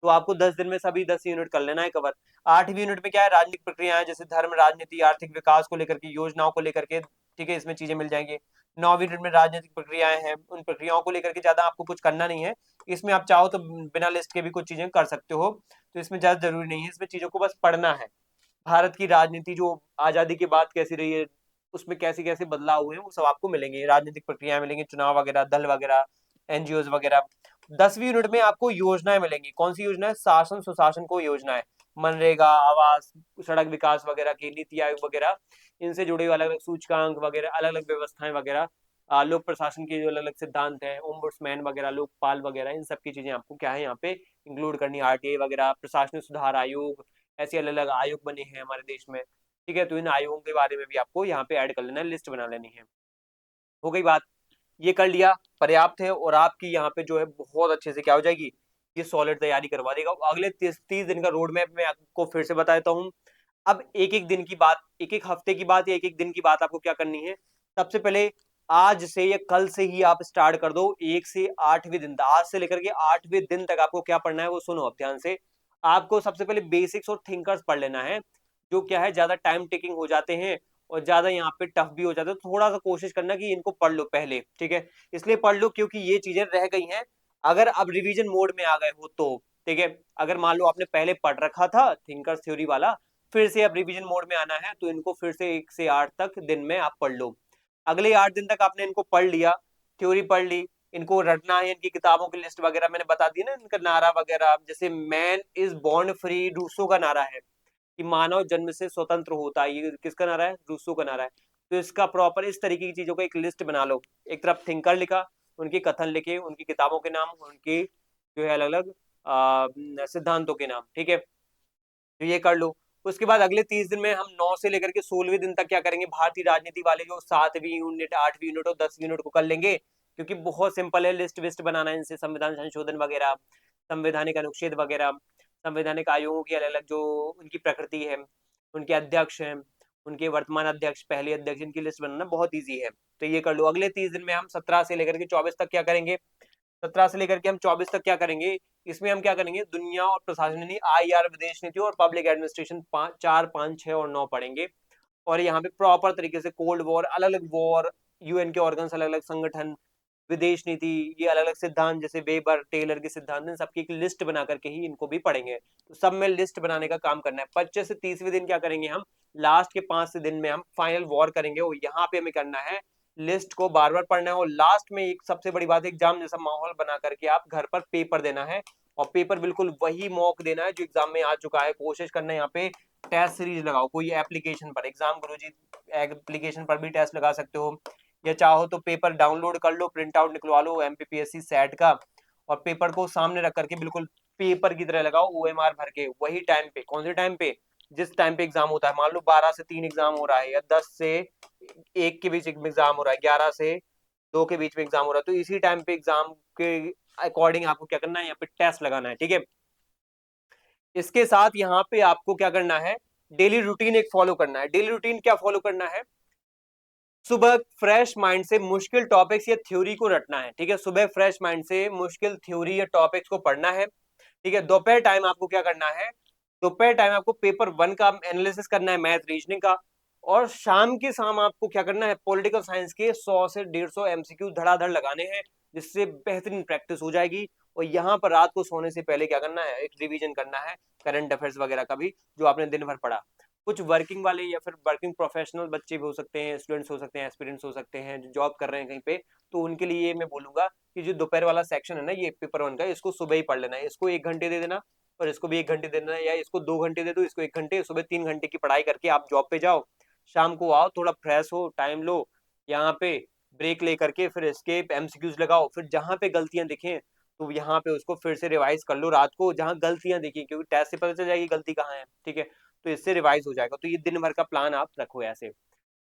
Speaker 1: तो आपको 10 दिन में सभी 10 यूनिट कर लेना है कवर। आठवीं यूनिट में क्या है, राजनीतिक प्रक्रियाएं, जैसे धर्म, राजनीति, आर्थिक विकास को लेकर के, योजनाओं को लेकर के, ठीक है, इसमें चीजें मिल जाएंगी। नौवीं यूनिट में राजनीतिक प्रक्रियाएं हैं, उन प्रक्रियाओं को लेकर के ज्यादा आपको कुछ करना नहीं है। इसमें आप चाहो तो बिना लिस्ट के भी कुछ चीजें कर सकते हो, तो इसमें ज्यादा जरूरी नहीं है, इसमें चीजों को बस पढ़ना है। भारत की राजनीति जो आजादी के बाद कैसी रही है, उसमें कैसे कैसे बदलाव हुए हैं, वो सब आपको मिलेंगे, राजनीतिक प्रक्रियाएं मिलेंगी, चुनाव वगैरह, दल वगैरह, एनजीओ वगैरह। 10वीं यूनिट में आपको योजनाएं मिलेंगी, कौन सी योजना है, शासन सुशासन को योजना है, मनरेगा, आवास, सड़क विकास वगैरह की, नीति आयोग वगैरह, इनसे जुड़े अलग अलग सूचकांक वगैरह, अलग अलग व्यवस्थाएं वगैरह, लोक प्रशासन के जो अलग अलग सिद्धांत है, ओम्बुड्समैन वगैरह, लोकपाल वगैरह, इन सब की चीजें आपको क्या है यहाँ पे इंक्लूड करनी, आरटीआई वगैरह, प्रशासनिक सुधार आयोग, ऐसे अलग अलग आयोग बने हैं हमारे देश में। ठीक है, तो इन आयोगों के बारे में भी आपको यहाँ पे ऐड कर लेना है, लिस्ट बना लेनी है। हो गई बात, ये कर लिया, पर्याप्त है, और आपकी यहाँ पे जो है बहुत अच्छे से क्या हो जाएगी, ये सॉलिड तैयारी करवा देगा। अगले 30 दिन का रोड मैप मैं आपको फिर से बता देता हूँ। अब एक एक दिन की बात, एक एक हफ्ते की बात या एक एक दिन की बात आपको क्या करनी है, सबसे पहले आज से या कल से ही आप स्टार्ट कर दो, 1 से 8वें दिन तक, आज से लेकर के 8वें दिन तक आपको क्या पढ़ना है वो सुनो अब ध्यान से। आपको सबसे पहले बेसिक्स और थिंकर्स पढ़ लेना है, जो क्या है ज्यादा टाइम टेकिंग हो जाते हैं और ज्यादा यहाँ पे टफ भी हो जाता है, तो थोड़ा सा कोशिश करना कि इनको पढ़ लो पहले। ठीक है, इसलिए पढ़ लो क्योंकि ये चीजें रह गई हैं, अगर अब रिवीजन मोड में आ गए हो तो। ठीक है, अगर मान लो आपने पहले पढ़ रखा था थिंकर्स थ्योरी वाला, फिर से अब रिवीजन मोड में आना है, तो इनको फिर से 1 से 8 तक दिन में आप पढ़ लो। अगले 8 दिन तक आपने इनको पढ़ लिया, थ्योरी पढ़ ली, इनको रटना है, इनकी किताबों की लिस्ट वगैरह मैंने बता दी ना, इनका नारा वगैरह, जैसे man is born free, Rousseau का नारा है कि मानव जन्म से स्वतंत्र होता है, ये किसका नारा है, रूसो का नारा है। तो इसका प्रॉपर इस तरीके की चीजों का एक लिस्ट बना लो, एक तरफ थिंकर लिखा, उनके कथन लिखे, उनकी किताबों के नाम, उनकी जो है अलग अलग सिद्धांतों के नाम। ठीक है, तो ये कर लो। उसके बाद अगले 30 दिन में हम 9 से लेकर के 16वें दिन तक क्या करेंगे, भारतीय राजनीति वाले जो 7वीं यूनिट, 8वीं यूनिट और 10वीं यूनिट को कर लेंगे, क्योंकि बहुत सिंपल है, लिस्ट विस्ट बनाना है इनसे, संविधान संशोधन वगैरह, संवैधानिक अनुच्छेद वगैरह, संवैधानिक आयोगों की अलग अलग जो उनकी प्रकृति है, उनके अध्यक्ष हैं, उनके वर्तमान अध्यक्ष, पहले अध्यक्ष, इनकी लिस्ट बनाना बहुत ईजी है। तो ये कर लो। अगले 30 दिन में हम 17 से लेकर के 24 तक क्या करेंगे, 17 से लेकर के हम 24 तक क्या करेंगे, इसमें हम क्या करेंगे, दुनिया और प्रशासन नीति, आईआर, विदेश नीति और पब्लिक एडमिनिस्ट्रेशन, 4, 5, 6 और 9 पढ़ेंगे। और यहाँ पे प्रॉपर तरीके से कोल्ड वॉर, अलग अलग वॉर, यूएन के ऑर्गन्स, अलग अलग संगठन, विदेश नीति, ये अलग अलग सिद्धांत, जैसे वेबर टेलर के सिद्धांत, इन सबकी एक लिस्ट बना करके ही इनको भी पढ़ेंगे। तो सब में लिस्ट बनाने का काम करना है। 25 से 30वें दिन क्या करेंगे हम, लास्ट के 5 दिन में हम फाइनल वॉर करेंगे, और यहाँ पे हमें करना है लिस्ट को बार बार पढ़ना है, और लास्ट में एक सबसे बड़ी बात है, एग्जाम जैसा माहौल बना करके आप घर पर पेपर देना है, और पेपर बिल्कुल वही मॉक देना है जो एग्जाम में आ चुका है। कोशिश करना है यहाँ पे टेस्ट सीरीज लगाओ कोई एप्लीकेशन पर, एग्जाम गुरुजी एप्लीकेशन पर भी टेस्ट लगा सकते हो, या चाहो तो पेपर डाउनलोड कर लो, प्रिंट आउट निकलवा लो एमपीपीएससी सेट का, और पेपर को सामने रख करके बिल्कुल पेपर की तरह लगाओ, OMR भर के वही टाइम पे। कौन से टाइम पे? जिस टाइम पे एग्जाम होता है। मान लो 12 से 3 एग्जाम हो रहा है, या 10 से 1 के बीच एग्जाम हो रहा है, 11 से 2 के बीच में एग्जाम हो रहा है, तो इसी टाइम पे एग्जाम के अकॉर्डिंग आपको क्या करना है, यहाँ पे टेस्ट लगाना है, ठीक है। इसके साथ यहाँ पे आपको क्या करना है, डेली रूटीन एक फॉलो करना है। डेली रूटीन क्या फॉलो करना है? सुबह फ्रेश माइंड से मुश्किल टॉपिक्स या थ्योरी को रटना है, ठीक है। सुबह फ्रेश माइंड से मुश्किल थ्योरी या टॉपिक्स को पढ़ना है, ठीक है। दोपहर टाइम आपको क्या करना है, दोपहर टाइम आपको पेपर 1 का एनालिसिस करना है, मैथ रीजनिंग का। और शाम के शाम आपको क्या करना है, पॉलिटिकल साइंस के 100 से 150 MCQ धड़ाधड़ लगाने हैं, जिससे बेहतरीन प्रैक्टिस हो जाएगी। और यहाँ पर रात को सोने से पहले क्या करना है, एक रिवीजन करना है करंट अफेयर्स वगैरह का भी, जो आपने दिन भर पढ़ा। कुछ वर्किंग वाले या फिर वर्किंग प्रोफेशनल बच्चे भी हो सकते हैं, स्टूडेंट्स हो सकते हैं, एस्पिरेंट्स हो सकते हैं, जो जॉब कर रहे हैं कहीं पे, तो उनके लिए मैं बोलूंगा कि जो दोपहर वाला सेक्शन है ना, ये पेपर 1 का, इसको सुबह ही पढ़ लेना है। इसको 1 घंटे दे देना, और इसको भी 1 घंटे दे देना, या इसको 2 घंटे दे दो, इसको 1 घंटे। सुबह 3 घंटे की पढ़ाई करके आप जॉब पे जाओ, शाम को आओ, थोड़ा फ्रेश हो, टाइम लो, यहाँ पे ब्रेक ले करके फिर इसके MCQs लगाओ। फिर जहां पे गलतियां दिखें तो यहाँ पे उसको फिर से रिवाइज कर लो रात को, जहां गलतियां दिखी, क्योंकि टेस्ट से पता चल जाएगी गलती कहाँ है, ठीक है। तो इससे रिवाइज हो जाएगा। तो ये दिन भर का प्लान आप रखो ऐसे।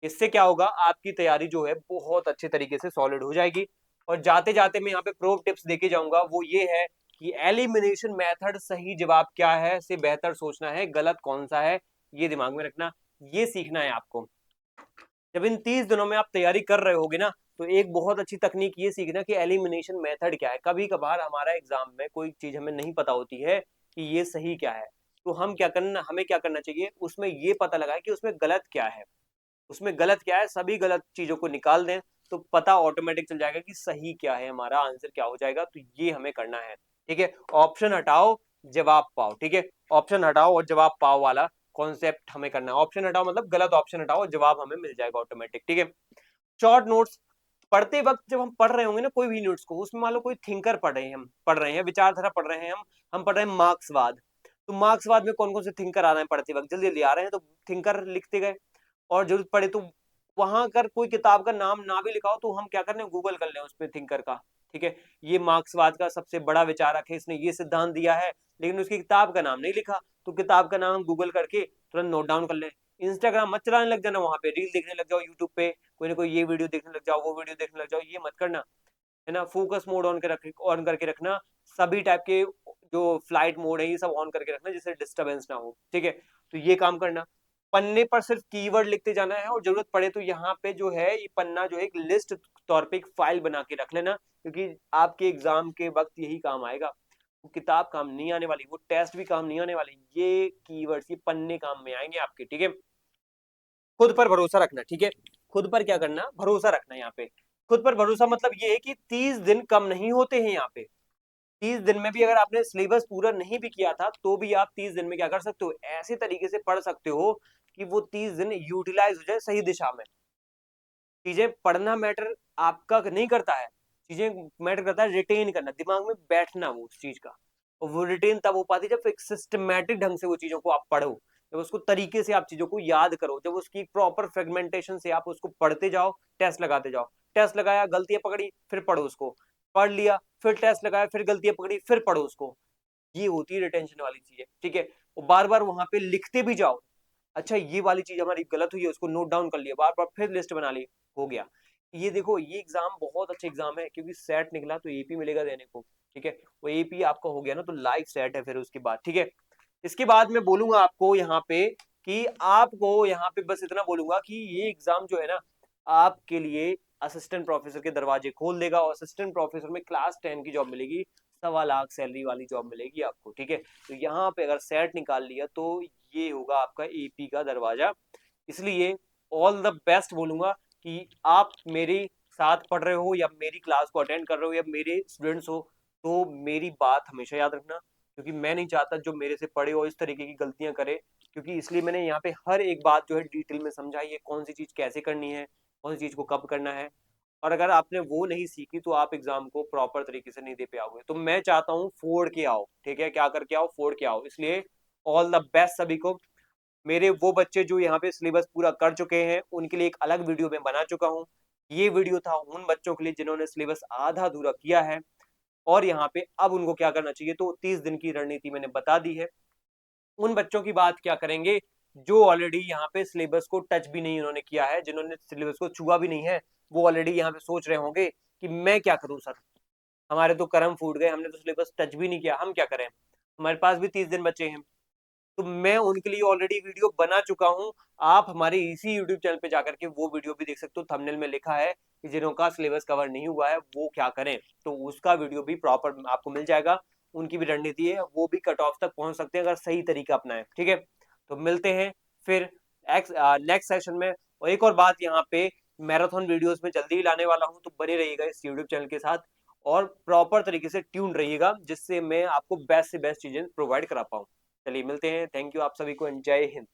Speaker 1: इससे क्या होगा, आपकी तैयारी जो है बहुत अच्छे तरीके से सॉलिड हो जाएगी। और जाते जाते मैं यहाँ पे प्रो टिप्स देके जाऊंगा, वो ये है कि एलिमिनेशन मेथड सही जवाब क्या है से बेहतर सोचना है, गलत कौन सा है ये दिमाग में रखना, ये सीखना है आपको। जब इन 30 दिनों में आप तैयारी कर रहे होगे ना, तो एक बहुत अच्छी तकनीक ये सीखना कि एलिमिनेशन मेथड क्या है। कभी कभार हमारा एग्जाम में कोई चीज हमें नहीं पता होती है कि ये सही क्या है, तो हमें क्या करना चाहिए, उसमें ये पता लगाए कि उसमें गलत क्या है। उसमें गलत क्या है, सभी गलत चीजों को निकाल दें, तो पता ऑटोमेटिक चल जाएगा कि सही क्या है, हमारा आंसर क्या हो जाएगा। तो ये हमें करना है, ठीक है। ऑप्शन हटाओ, जवाब पाओ, ठीक है। ऑप्शन हटाओ और जवाब पाओ वाला कॉन्सेप्ट हमें करना है। ऑप्शन हटाओ मतलब गलत ऑप्शन हटाओ, जवाब हमें मिल जाएगा ऑटोमेटिक, ठीक है। शॉर्ट नोट्स पढ़ते वक्त जब हम पढ़ रहे होंगे ना कोई भी नोट्स को, उसमें मान लो कोई थिंकर पढ़ रहे हैं, विचारधारा पढ़ रहे हैं, हम पढ़ रहे हैं मार्क्सवाद। तो मार्क्सवाद में कौन कौन से थिंकर आ रहे हैं पढ़ते वक्त, जल्दी जल्दी आ रहे हैं, तो थिंकर लिखते गए। और जरूरत पड़े तो वहां अगर कोई किताब का नाम ना भी लिखा हो, तो हम क्या कर रहे हैं, गूगल कर लें उसमें थिंकर का, ठीक है। ये मार्क्सवाद का सबसे बड़ा विचारक है, इसने ये सिद्धांत दिया है, लेकिन उसकी किताब का नाम नहीं लिखा, तो किताब का नाम हम गूगल करके तुरंत नोट डाउन कर लें। इंस्टाग्राम मत चलाने लग जाना, वहां पे रील देखने लग जाओ, यूट्यूब पे कोई ना कोई ये वीडियो देखने लग जाओ, वो वीडियो देखने लग जाओ, ये मत करना, है ना। फोकस मोड ऑन करके रखना, सभी टाइप के जो फ्लाइट मोड है ये सब ऑन करके रखना, जिससे डिस्टरबेंस ना हो, ठीक है। तो ये काम करना। पन्ने पर सिर्फ कीवर्ड लिखते जाना है, और जरूरत पड़े तो यहाँ पे जो है ये पन्ना जो है एक लिस्ट तौर पे एक फाइल बना के रख लेना, क्योंकि आपके एग्जाम के वक्त यही काम आएगा। वो किताब काम नहीं आने वाली, वो टेस्ट भी काम नहीं आने वाली, ये कीवर्ड्स ये पन्ने काम में आएंगे आपके, ठीक है। खुद पर भरोसा रखना, ठीक है। खुद पर क्या करना, भरोसा रखना। यहाँ पे खुद पर भरोसा मतलब ये है कि 30 दिन कम नहीं होते हैं यहाँ पे। 30 दिन में भी अगर आपने सिलेबस पूरा नहीं भी किया था, तो भी आप 30 दिन में क्या कर सकते हो, ऐसे तरीके से पढ़ सकते हो कि वो 30 दिन यूटिलाइज हो जाए सही दिशा में। चीजें पढ़ना मैटर आपका नहीं करता है, चीजें मैटर करता है रिटेन करना, दिमाग में बैठना वो उस चीज का। और वो रिटेन तब हो पाती है जब एक सिस्टमेटिक ढंग से वो चीजों को आप पढ़ो, जब उसको तरीके से आप चीजों को याद करो, जब उसकी प्रॉपर फ्रेगमेंटेशन से आप उसको पढ़ते जाओ, टेस्ट लगाते जाओ। टेस्ट लगाया, गलतियां पकड़ी, फिर पढ़ो उसको, पढ़ लिया, फिर टेस्ट लगाया, फिर गलतियां पकड़ी, फिर पढ़ो उसको। ये होती है रिटेंशन वाली चीज है, ठीक है। और बार बार वहां पे लिखते भी जाओ, अच्छा ये वाली चीज हमारी गलत हुई है, उसको नोट डाउन कर लिया, बार बार फिर लिस्ट बना ली, हो गया। ये देखो ये एग्जाम बहुत अच्छा एग्जाम है, क्योंकि सेट निकला तो एपी मिलेगा देने को, ठीक है। वो एपी आपका हो गया ना, तो लाइफ सेट है फिर उसके बाद, ठीक है। इसके बाद मैं बोलूंगा आपको यहाँ पे कि आपको यहाँ पे बस इतना बोलूंगा कि ये एग्जाम जो है ना, आपके लिए असिस्टेंट प्रोफेसर के दरवाजे खोल देगा, और असिस्टेंट प्रोफेसर में क्लास 10 की जॉब मिलेगी, 1.25 लाख सैलरी वाली जॉब मिलेगी आपको, ठीक है। तो यहाँ पे अगर सेट निकाल लिया तो ये होगा आपका एपी का दरवाजा। इसलिए ऑल द बेस्ट बोलूंगा कि आप मेरे साथ पढ़ रहे हो, या मेरी क्लास को अटेंड कर रहे हो, या मेरे स्टूडेंट्स हो, तो मेरी बात हमेशा याद रखना, क्योंकि मैं नहीं चाहता जो मेरे से पढ़े हो इस तरीके की गलतियां करे। क्योंकि इसलिए मैंने यहाँ पे हर एक बात जो है डिटेल में समझाई है, कौन सी चीज कैसे करनी है, कौन सी चीज को कब करना है। और अगर आपने वो नहीं सीखी तो आप एग्जाम को प्रॉपर तरीके से नहीं दे पाओगे। तो मैं चाहता हूँ फोड़ के आओ, ठीक है, क्या करके आओ, फोड़ के आओ। इसलिए ऑल द बेस्ट सभी को। मेरे वो बच्चे जो यहाँ पे सिलेबस पूरा कर चुके हैं, उनके लिए एक अलग वीडियो मैं बना चुका हूँ। ये वीडियो था उन बच्चों के लिए जिन्होंने सिलेबस आधा अधूरा किया है। और यहाँ पे अब उनको क्या करना चाहिए, तो 30 दिन की रणनीति मैंने बता दी है। उन बच्चों की बात क्या करेंगे जो ऑलरेडी यहाँ पे सिलेबस को टच भी नहीं उन्होंने किया है, जिन्होंने सिलेबस को छुआ भी नहीं है, वो ऑलरेडी यहाँ पे सोच रहे होंगे कि मैं क्या करूं सर, हमारे तो करम फूट गए, हमने तो सिलेबस टच भी नहीं किया, हम क्या करें, हमारे पास भी 30 दिन बचे हैं। तो मैं उनके लिए ऑलरेडी वीडियो बना चुका हूं। आप हमारे इसी यूट्यूब चैनल पे जाकर के वो वीडियो भी देख सकते हो, थंबनेल में लिखा है कि जिनका सिलेबस कवर नहीं हुआ है वो क्या करें, तो उसका वीडियो भी प्रॉपर आपको मिल जाएगा। उनकी भी रणनीति है, वो भी कट ऑफ तक पहुंच सकते हैं अगर सही तरीका अपनाएं। ठीक है, तो मिलते हैं फिर नेक्स्ट सेशन में। और एक और बात, यहाँ पे मैराथन वीडियोस में जल्दी ही लाने वाला हूं, तो बने रहिएगा इस यूट्यूब चैनल के साथ और प्रॉपर तरीके से ट्यून रहिएगा, जिससे मैं आपको बेस्ट से बेस्ट चीजें प्रोवाइड करा पाऊँ। चलिए मिलते हैं, थैंक यू आप सभी को, जय हिंद।